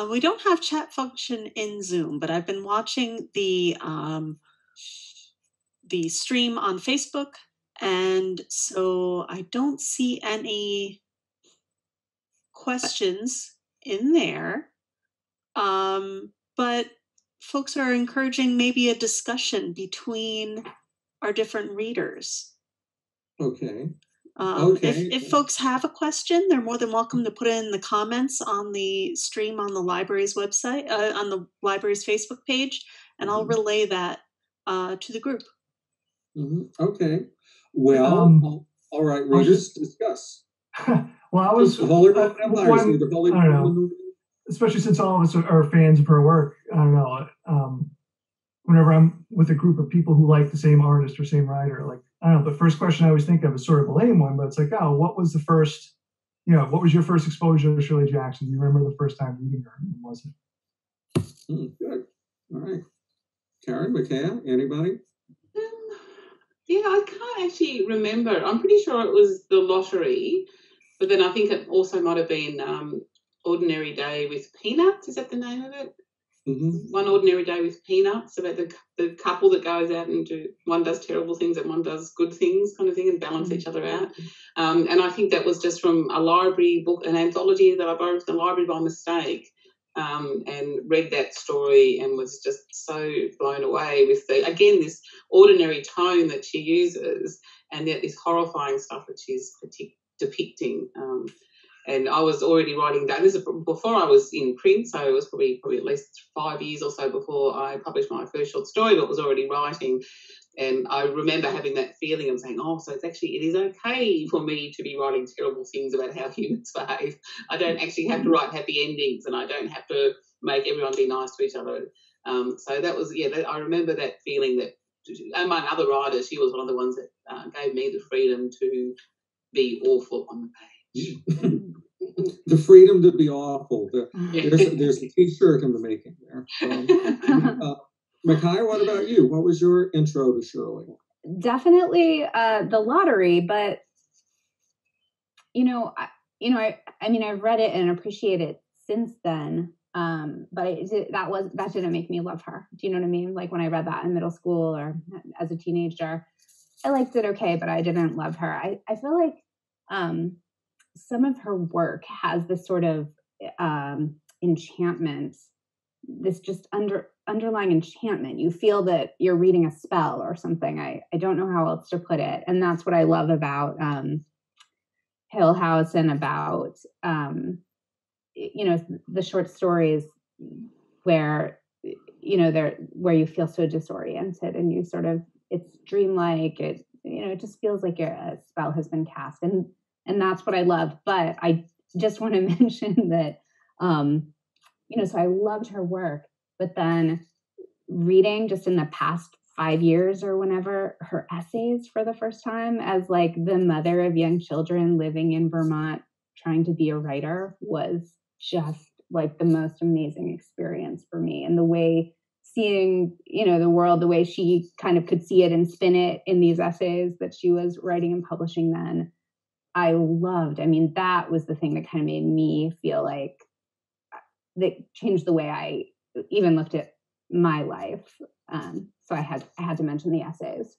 We don't have chat function in Zoom, but I've been watching the the stream on Facebook. And so I don't see any questions in there. But folks are encouraging maybe a discussion between our different readers. Okay. Okay. If folks have a question, they're more than welcome to put it in the comments on the stream on the library's website, on the library's Facebook page, and I'll relay that to the group. Okay. Well, all right, readers, discuss. Well, I was especially since all of us are fans of her work. I don't know. Whenever I'm with a group of people who like the same artist or same writer, like, I don't know, the first question I always think of is sort of a lame one, but it's like, oh, what was the first, what was your first exposure to Shirley Jackson? Do you remember the first time reading her? And was it? Good. All right. Karen, Mccullough, anybody? Yeah, I can't actually remember. I'm pretty sure it was The Lottery, but then I think it also might have been Ordinary Day with Peanuts. Is that the name of it? One Ordinary Day with Peanuts, about the couple that goes out and one does terrible things and one does good things, kind of thing, and balance each other out. And I think that was just from a library book, an anthology that I borrowed from the library by mistake, and read that story and was just so blown away with this ordinary tone that she uses, and yet this horrifying stuff that she's depicting. And I was already writing down. This is before I was in print, so it was probably at least 5 years or so before I published my first short story, but was already writing. And I remember having that feeling of saying, oh, so it is okay for me to be writing terrible things about how humans behave. I don't actually have to write happy endings, and I don't have to make everyone be nice to each other. So that was, I remember that feeling that, among other writers, she was one of the ones that gave me the freedom to be awful on the page. The freedom to be awful. There's a T-shirt in the making there. Mccullough, what about you? What was your intro to Shirley? Definitely The Lottery, but I've read it and appreciate it since then. But that didn't make me love her. Do you know what I mean? Like when I read that in middle school or as a teenager, I liked it okay, but I didn't love her. I feel like some of her work has this sort of enchantment, this just underlying enchantment. You feel that you're reading a spell or something. I don't know how else to put it. And that's what I love about Hill House and about, the short stories where, where you feel so disoriented and you sort of, it's dreamlike. It just feels like a spell has been cast. And that's what I love. But I just want to mention that, so I loved her work, but then reading just in the past 5 years or whenever her essays for the first time as like the mother of young children living in Vermont, trying to be a writer was just like the most amazing experience for me. And the way seeing, the world, the way she kind of could see it and spin it in these essays that she was writing and publishing then, I loved. I mean, that was the thing that kind of made me feel like that changed the way I even looked at my life. So I had to mention the essays.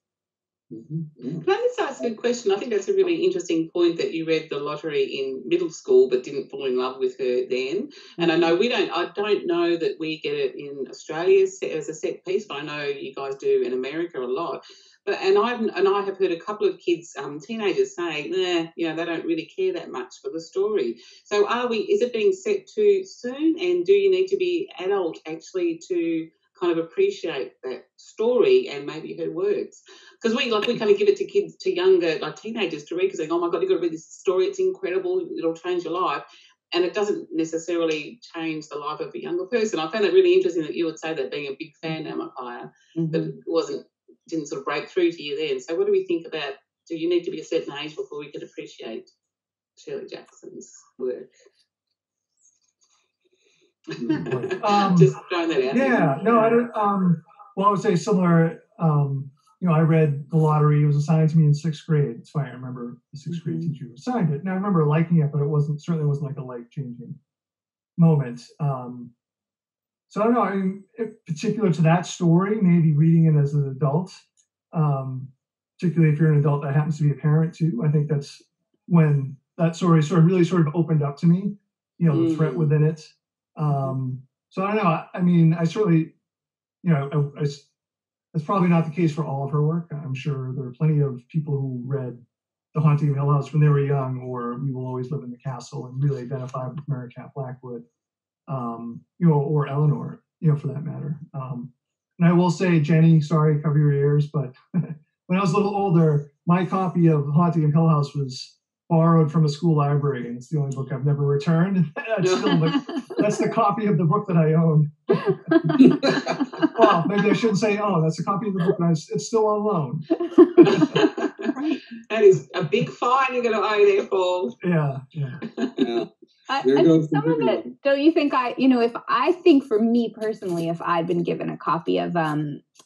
Can I just ask a question? I think that's a really interesting point that you read The Lottery in middle school but didn't fall in love with her then. And I know I don't know that we get it in Australia as a set piece, but I know you guys do in America a lot. But I have heard a couple of kids, teenagers, saying, they don't really care that much for the story. So is it being set too soon? And do you need to be adult actually to kind of appreciate that story and maybe her works? Because we kind of give it to kids, to younger, like teenagers to read, because they go, oh my God, you've got to read this story. It's incredible. It'll change your life. And it doesn't necessarily change the life of a younger person. I found it really interesting that you would say that, being a big fan now, Mccullough, that it didn't sort of break through to you then. So what do we think about, do you need to be a certain age before we can appreciate Shirley Jackson's work? Just throwing that out. Yeah, no, I don't. Well, I would say similar. I read The Lottery. It was assigned to me in 6th grade. It's fine. I remember the 6th grade teacher who assigned it. Now I remember liking it, but it certainly wasn't like a life-changing moment. So I don't know. I mean, particular to that story, maybe reading it as an adult, particularly if you're an adult that happens to be a parent too. I think that's when that story really opened up to me, the threat within it. So I don't know. I mean, I certainly, it's probably not the case for all of her work. I'm sure there are plenty of people who read The Haunting of Hill House when they were young, or We Will Always Live in the Castle, and really identify with Mary Cat Blackwood, or Eleanor, for that matter. And I will say, Jenny, sorry, cover your ears, but when I was a little older, my copy of The Haunting of Hill House was borrowed from a school library, and it's the only book I've never returned. That's the copy of the book that I own. Well, maybe I shouldn't say, that's a copy of the book, but it's still on loan. That is a big fine you're going to owe there, Paul. Yeah. There goes some of it. Don't you think if I think for me personally, if I'd been given a copy of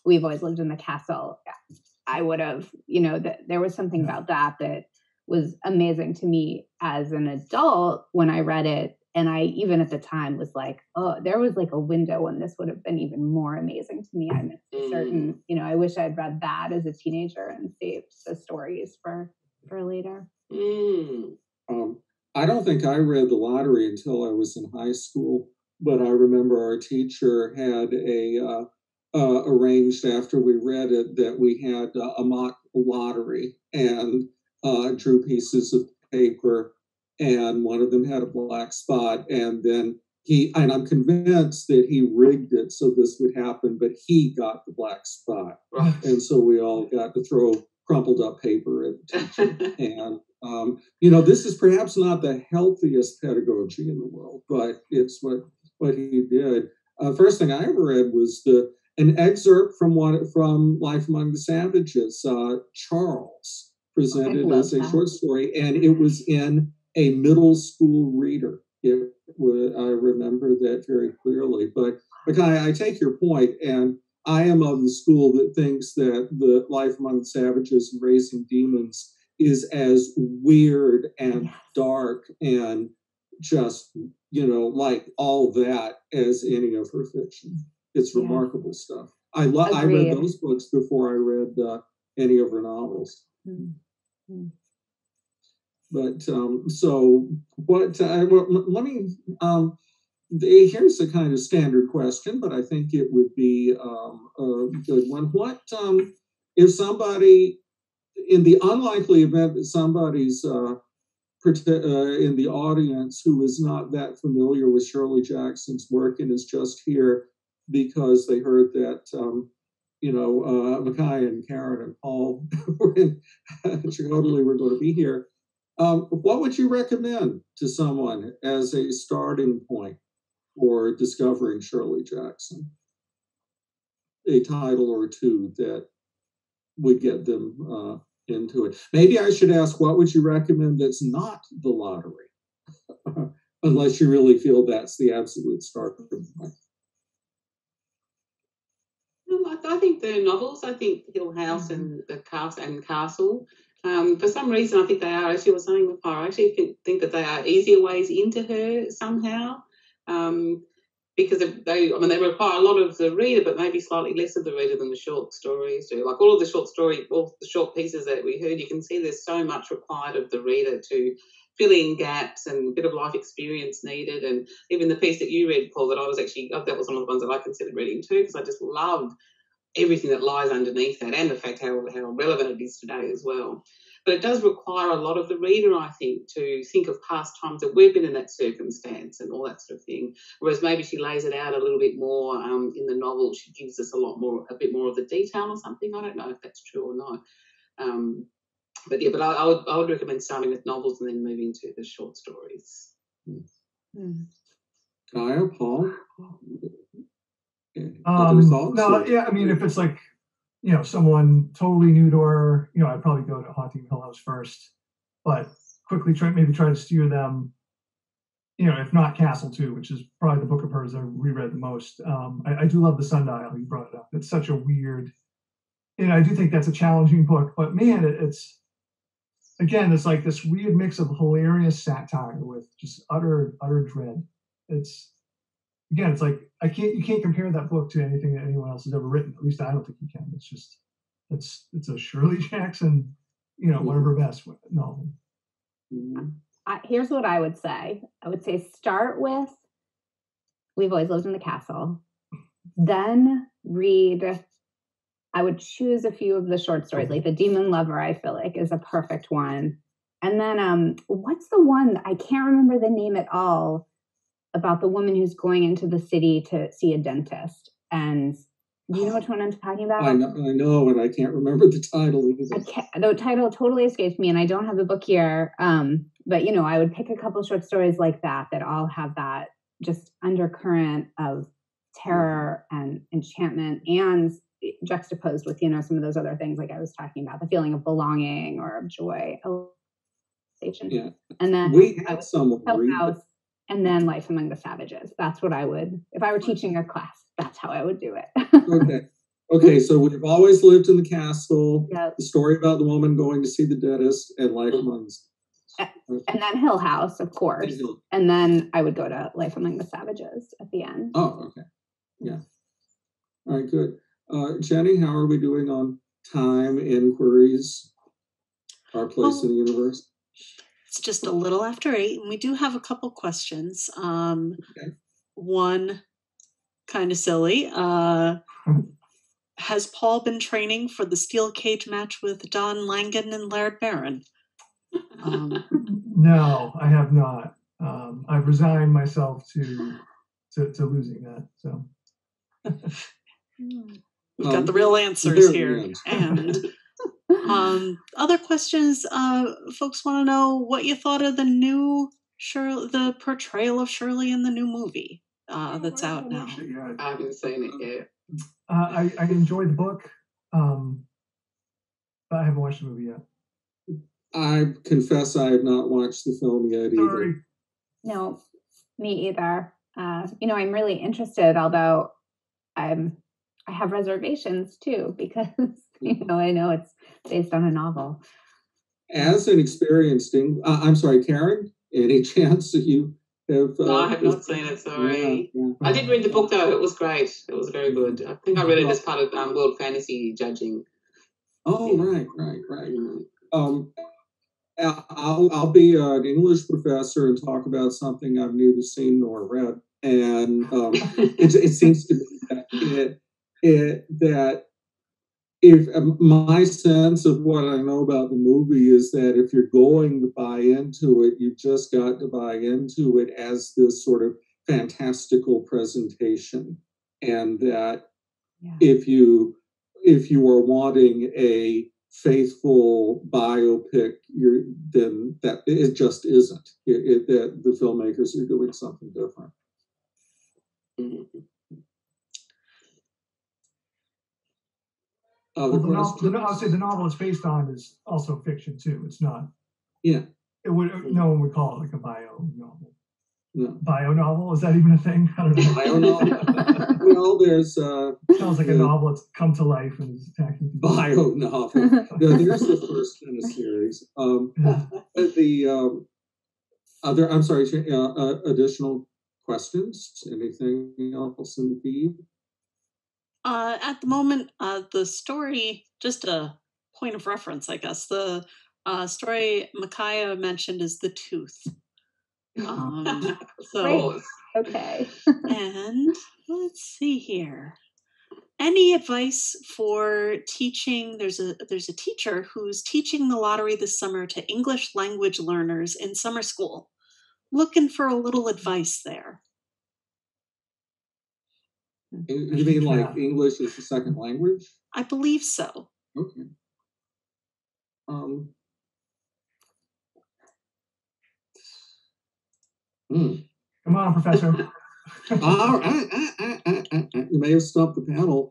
We've Always Lived in the Castle, I would have, there was something about that was amazing to me as an adult when I read it. And I, even at the time, was like, there was like a window when this would have been even more amazing to me. I missed certain, I wish I'd read that as a teenager and saved the stories for later. I don't think I read The Lottery until I was in high school, but I remember our teacher had arranged after we read it that we had a mock lottery and drew pieces of paper, and one of them had a black spot, and then and I'm convinced that he rigged it so this would happen, but he got the black spot. Right. And so we all got to throw crumpled up paper at the teacher. And, this is perhaps not the healthiest pedagogy in the world, but it's what he did. First thing I ever read was an excerpt from Life Among the Savages, Charles, presented as a short story, and it was in a middle school reader. I remember that very clearly. But I take your point, and I am of the school that thinks that the Life Among the Savages and Raising Demons is as weird and dark and just, like all that as any of her fiction. It's remarkable stuff. I read those books before I read any of her novels. Mm-hmm. But so what? Let me. Here's a kind of standard question, but I think it would be a good one. What if somebody, in the unlikely event that somebody's in the audience who is not that familiar with Shirley Jackson's work and is just here because they heard that Miccullough and Karen and Paul were were going to be here. What would you recommend to someone as a starting point for discovering Shirley Jackson? A title or two that would get them into it. Maybe I should ask, what would you recommend that's not The Lottery? Unless you really feel that's the absolute starting point. I think the novels, Hill House and the Castle, for some reason, I think they are, as you were saying with her, I actually think that they are easier ways into her somehow, because they require a lot of the reader, but maybe slightly less of the reader than the short stories do. Like all the short pieces that we heard, you can see there's so much required of the reader to fill in gaps and a bit of life experience needed. And even the piece that you read, Paul, that that was one of the ones that I considered reading too, because I just loved everything that lies underneath that, and the fact how relevant it is today as well. But it does require a lot of the reader, I think, to think of past times that we've been in that circumstance and all that sort of thing. Whereas maybe she lays it out a little bit more in the novel. She gives us a bit more of the detail or something. I don't know if that's true or not. But I would recommend starting with novels and then moving to the short stories. Kaya, Paul? No, yeah, I mean, if it's like, someone totally new to her, I'd probably go to Haunting of Hill House first, but quickly try to steer them, if not Castle too, which is probably the book of hers I reread the most. I do love The Sundial. You brought it up. It's such a weird, I do think that's a challenging book, but man, it's like this weird mix of hilarious satire with just utter dread. It's like you can't compare that book to anything that anyone else has ever written. At least I don't think you can. It's just it's a Shirley Jackson, one of her best novels. Here's what I would say. I would say start with We've Always Lived in the Castle. Then read, I would choose a few of the short stories, like The Demon Lover, I feel like is a perfect one. And then what's the one, I can't remember the name at all, about the woman who's going into the city to see a dentist. And do you know which one I'm talking about? I know, and I can't remember the title. The title totally escapes me, and I don't have the book here. But I would pick a couple short stories like that all have that just undercurrent of terror and enchantment, and juxtaposed with some of those other things like I was talking about, the feeling of belonging or of joy. Yeah. And then we had someone read House, and then Life Among the Savages. That's what I would, if I were teaching a class, that's how I would do it. Okay, so We've Always Lived in the Castle, Yep. The Story About the Woman Going to See the Dentist, and Life Among the And then Hill House, of course. And then I would go to Life Among the Savages at the end. Oh, okay. Yeah. All right, good. Jenny, how are we doing on time inquiries? Our place in the universe? It's just a little after 8, and we do have a couple questions. Okay. One kind of silly. Has Paul been training for the steel cage match with Don Langan and Laird Barron? No, I have not. I've resigned myself to losing that. So we've got the real answers here. And other questions, folks want to know what you thought of the new the portrayal of Shirley in the new movie that's out now. I haven't seen it yet. I enjoyed the book, but I haven't watched the movie yet. I confess I have not watched the film yet either. No, me either. I'm really interested, although I have reservations too, because I know it's based on a novel. As an experienced, I'm sorry, Karen, any chance that you have? No, I have not seen it, sorry. Yeah. I did read the book though, it was great. It was very good. I think I read it as part of World Fantasy Judging. Oh, yeah. Right. I'll be an English professor and talk about something I've neither seen nor read, and it seems to me that if my sense of what I know about the movie is that if you're going to buy into it, you've just got to buy into it as this sort of fantastical presentation, and that if you are wanting a faithful biopic, then that it just isn't. That the filmmakers are doing something different. Mm-hmm. I'll say the novel it's based on is also fiction too. It's not. Yeah. No one would call it like a bio novel. No. Bio novel, is that even a thing? I don't know. Bio novel. Well, there's sounds like a novel that's come to life and is attacking people. Bio novel. No, there's the first in a series. I'm sorry. Additional questions? Anything else in the feed? At the moment, the story, just a point of reference, I guess, the story Micaiah mentioned is The Tooth. So okay. And let's see here. Any advice for teaching? There's a teacher who's teaching the lottery this summer to English language learners in summer school. Looking for a little advice there. You mean like English is the second language? I believe so. Okay. Come on, Professor. You may have stumped the panel.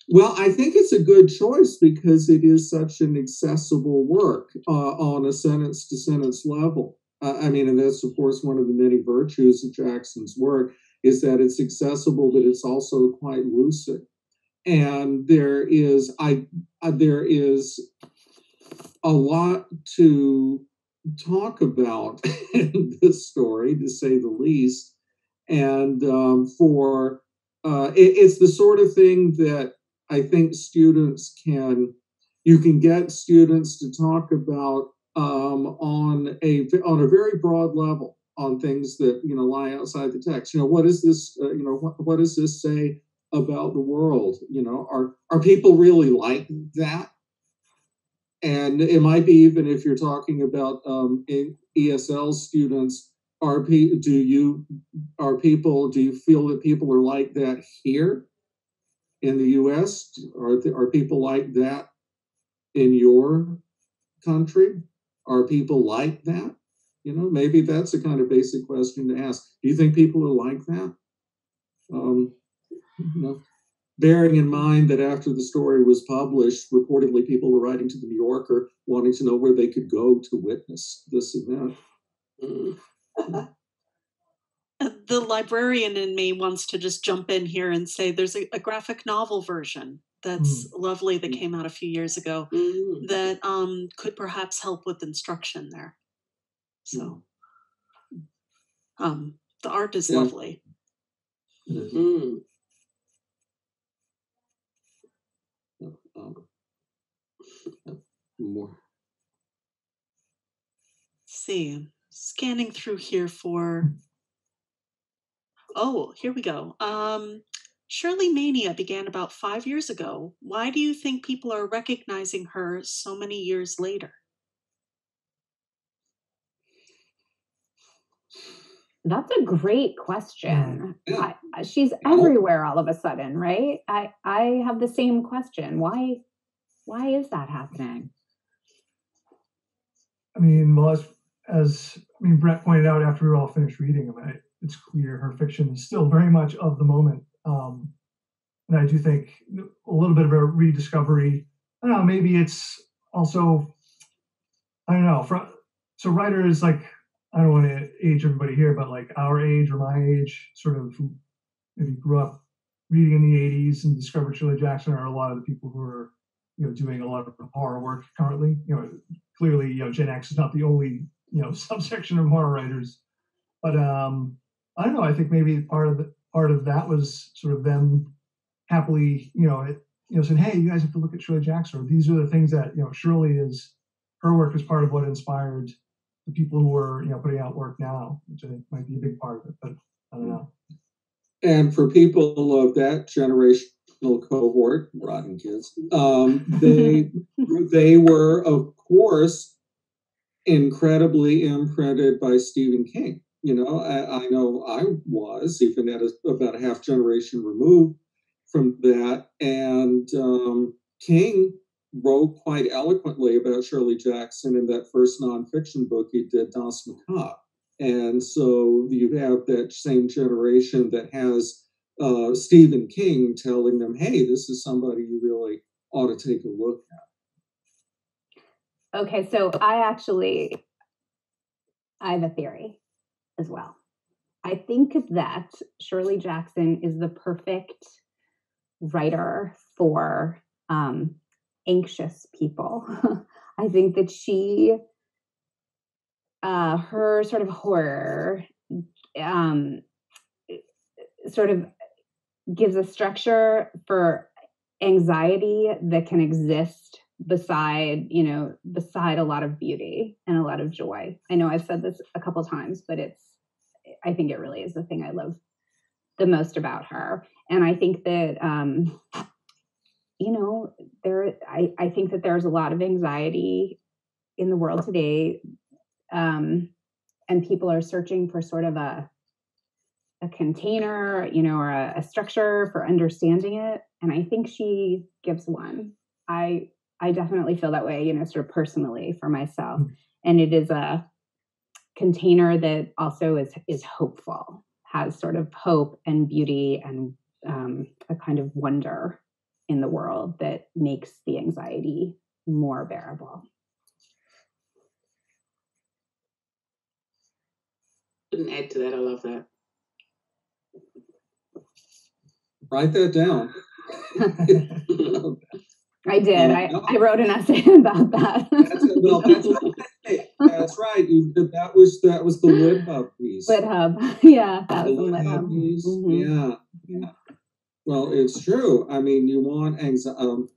Well, I think it's a good choice because it is such an accessible work on a sentence-to-sentence level. And that's, of course, one of the many virtues of Jackson's work is that it's accessible, but it's also quite lucid. And there is a lot to talk about in this story, to say the least. And it's the sort of thing that I think you can get students to talk about on a very broad level on things that lie outside the text. What is this? What does this say about the world? Are people really like that? And it might be, even if you're talking about ESL students, do you feel that people are like that here in the U.S.? Are people like that in your country? Are people like that? Maybe that's a kind of basic question to ask. Do you think people are like that? Bearing in mind that after the story was published, reportedly people were writing to the New Yorker wanting to know where they could go to witness this event. The librarian in me wants to just jump in here and say there's a graphic novel version that's lovely that came out a few years ago that could perhaps help with instruction there. So the art is lovely. More. Let's see, I'm scanning through here for. Oh, here we go. Shirley Mania began about 5 years ago. Why do you think people are recognizing her so many years later? That's a great question. She's everywhere all of a sudden, right? I have the same question. Why is that happening? I mean, well, as Brett pointed out after we were all finished reading, it's clear her fiction is still very much of the moment. And I do think a little bit of a rediscovery. I don't know, maybe it's also, I don't know. So writers like, I don't want to age everybody here, but like our age or my age, sort of who maybe grew up reading in the 80s and discovered Shirley Jackson, are a lot of the people who are, doing a lot of horror work currently. Clearly, Gen X is not the only, subsection of horror writers. But I don't know. I think maybe part of that was sort of them happily, saying, hey, you guys have to look at Shirley Jackson. Or these are the things that, Shirley her work is part of what inspired the people who are, putting out work now, which I think might be a big part of it, but I don't know. And for people of that generational cohort, rotten kids, they were, of course, incredibly imprinted by Stephen King. I know I was, even at about a half generation removed from that. And King wrote quite eloquently about Shirley Jackson in that first nonfiction book he did, Das Macabre. And so you have that same generation that has Stephen King telling them, hey, this is somebody you really ought to take a look at. Okay, so I have a theory as well. I think that Shirley Jackson is the perfect writer for anxious people. I think that her sort of horror sort of gives a structure for anxiety that can exist beside a lot of beauty and a lot of joy. I know I've said this a couple times, but I think it really is the thing I love the most about her. And I think that, I think that there's a lot of anxiety in the world today. And people are searching for sort of a container, or a structure for understanding it. And I think she gives one. I definitely feel that way, sort of personally for myself. And it is a container that also is hopeful, has sort of hope and beauty and a kind of wonder in the world that makes the anxiety more bearable. Couldn't add to that. I love that. Write that down. I did. I wrote an essay about that. That's right. That was the Lit Hub piece. Lit Hub, yeah, that was the Lit Hub piece. Mm-hmm. Yeah. Well, it's true. I mean, you want anxiety.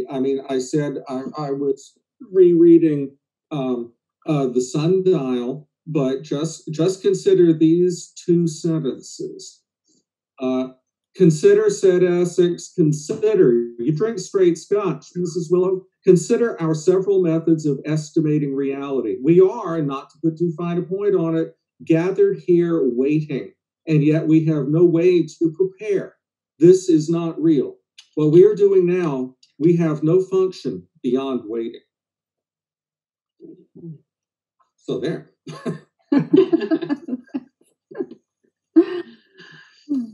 I mean, I said I was rereading the Sundial, but just consider these two sentences. Consider, said Essex, consider, you drink straight scotch, Mrs. Willow, consider our several methods of estimating reality. We are, not to put too fine a point on it, gathered here waiting, and yet we have no way to prepare. This is not real. What we are doing now, we have no function beyond waiting. So there.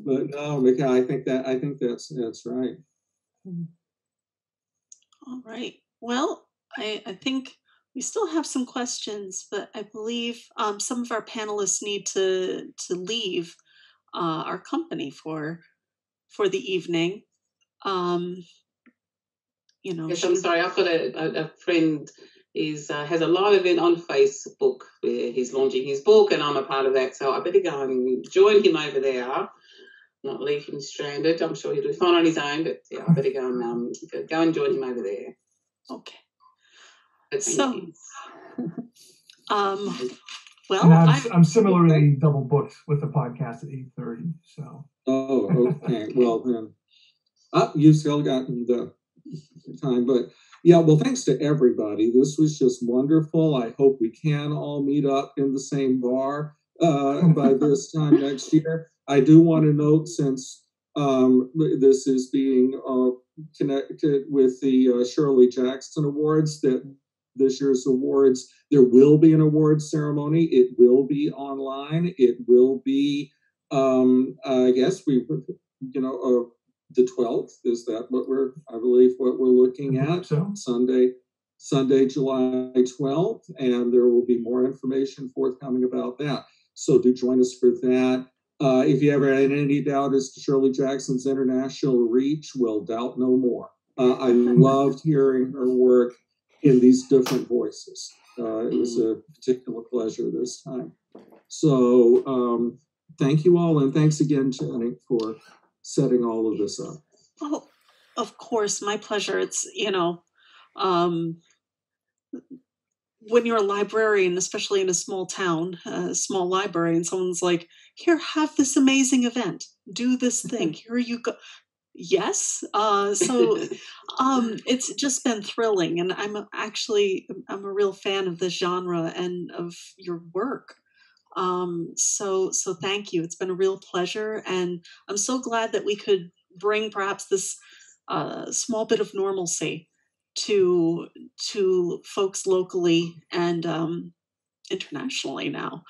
But no, Mika, I think that's right. All right. Well, I think we still have some questions, but I believe some of our panelists need to leave our company for the evening. Yes, I'm sorry. I've got a friend has a live event on Facebook where he's launching his book, and I'm a part of that. So I better go and join him over there. Not leave him stranded. I'm sure he'll do fine on his own, but yeah, I better go and join him over there. Okay. Thank you. Well, and I'm similarly double booked with the podcast at 8:30. So. Oh, okay. Well then, you still got the time, but yeah. Well, thanks to everybody. This was just wonderful. I hope we can all meet up in the same bar by this time next year. I do want to note, since this is being connected with the Shirley Jackson Awards, that this year's awards, there will be an awards ceremony. It will be online. It will be, I guess the 12th. Is that what I believe what we're looking at? So. Sunday, July 12th, and there will be more information forthcoming about that. So do join us for that. If you ever had any doubt as to Shirley Jackson's international reach, well, doubt no more. I loved hearing her work in these different voices. It was a particular pleasure this time. So thank you all, and thanks again, Jenny, for setting all of this up. Oh, of course, my pleasure. It's, when you're a librarian, especially in a small town, a small library, and someone's like, here, have this amazing event, do this thing, here you go. Yes. So it's just been thrilling. And I'm a real fan of the genre and of your work. So thank you. It's been a real pleasure. And I'm so glad that we could bring perhaps this small bit of normalcy to folks locally and internationally now.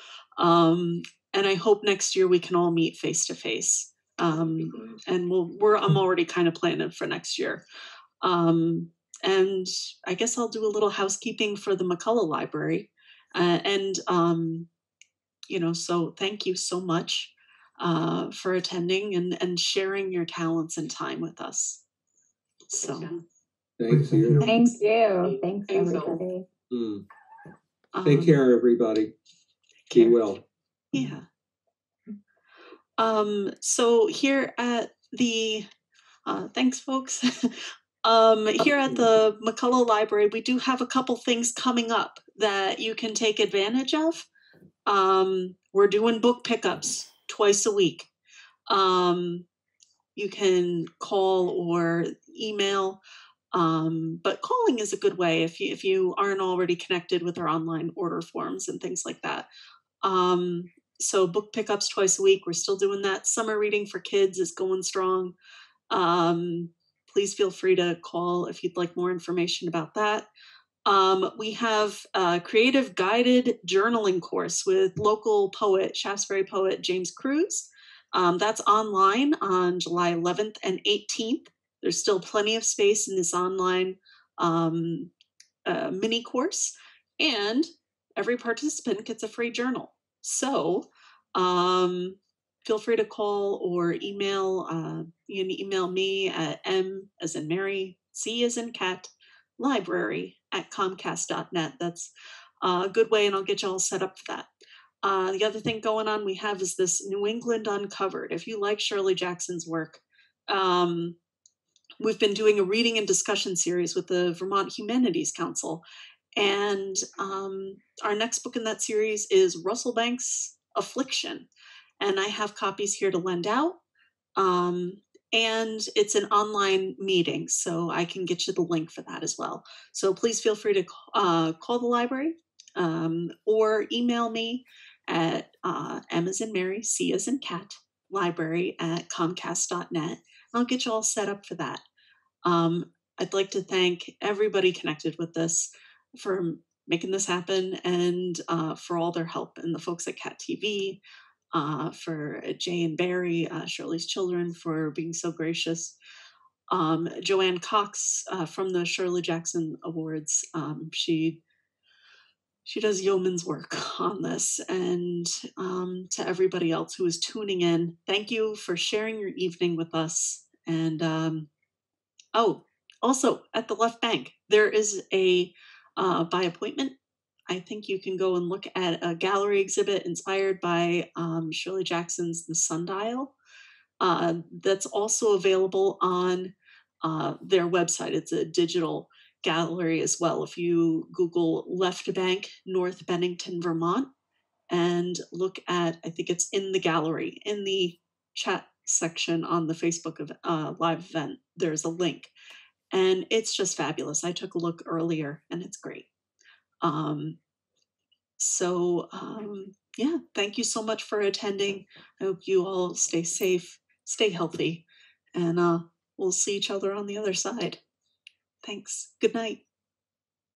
And I hope next year we can all meet face to face. And I'm already kind of planning for next year. And I guess I'll do a little housekeeping for the Mccullough Library. So thank you so much for attending and sharing your talents and time with us. So thank you. Thank you. Thanks everybody. Take care, everybody. Be well. Yeah. So here at the thanks, folks. Here at the Mccullough Library, we do have a couple things coming up that you can take advantage of. We're doing book pickups twice a week. You can call or email, but calling is a good way if you aren't already connected with our online order forms and things like that. So book pickups twice a week. We're still doing that. Summer reading for kids is going strong. Please feel free to call if you'd like more information about that. We have a creative guided journaling course with local poet, Shaftesbury poet James Cruz. That's online on July 11th and 18th. There's still plenty of space in this online mini course, and every participant gets a free journal. So feel free to call or email. You can email me at M as in Mary, C as in cat, library@comcast.net. That's a good way, and I'll get you all set up for that. The other thing going on we have is this New England Uncovered. If you like Shirley Jackson's work, we've been doing a reading and discussion series with the Vermont Humanities Council. And our next book in that series is Russell Banks' Affliction. And I have copies here to lend out. And it's an online meeting, so I can get you the link for that as well. So please feel free to call the library or email me at M as in Mary, C as in cat, library at comcast.net. I'll get you all set up for that. I'd like to thank everybody connected with this for making this happen and for all their help, and the folks at Cat TV, for Jay and Barry, Shirley's children, for being so gracious. Joanne Cox from the Shirley Jackson Awards. She does yeoman's work on this. And to everybody else who is tuning in, thank you for sharing your evening with us. And also at the left bank, there is a by appointment. I think you can go and look at a gallery exhibit inspired by Shirley Jackson's The Sundial. That's also available on their website. It's a digital gallery as well. If you Google Left Bank, North Bennington, Vermont, and look at, I think it's in the gallery, in the chat section on the Facebook live event, there's a link. And it's just fabulous. I took a look earlier and it's great. Yeah, thank you so much for attending. I hope you all stay safe, stay healthy, and we'll see each other on the other side. Thanks. Good night.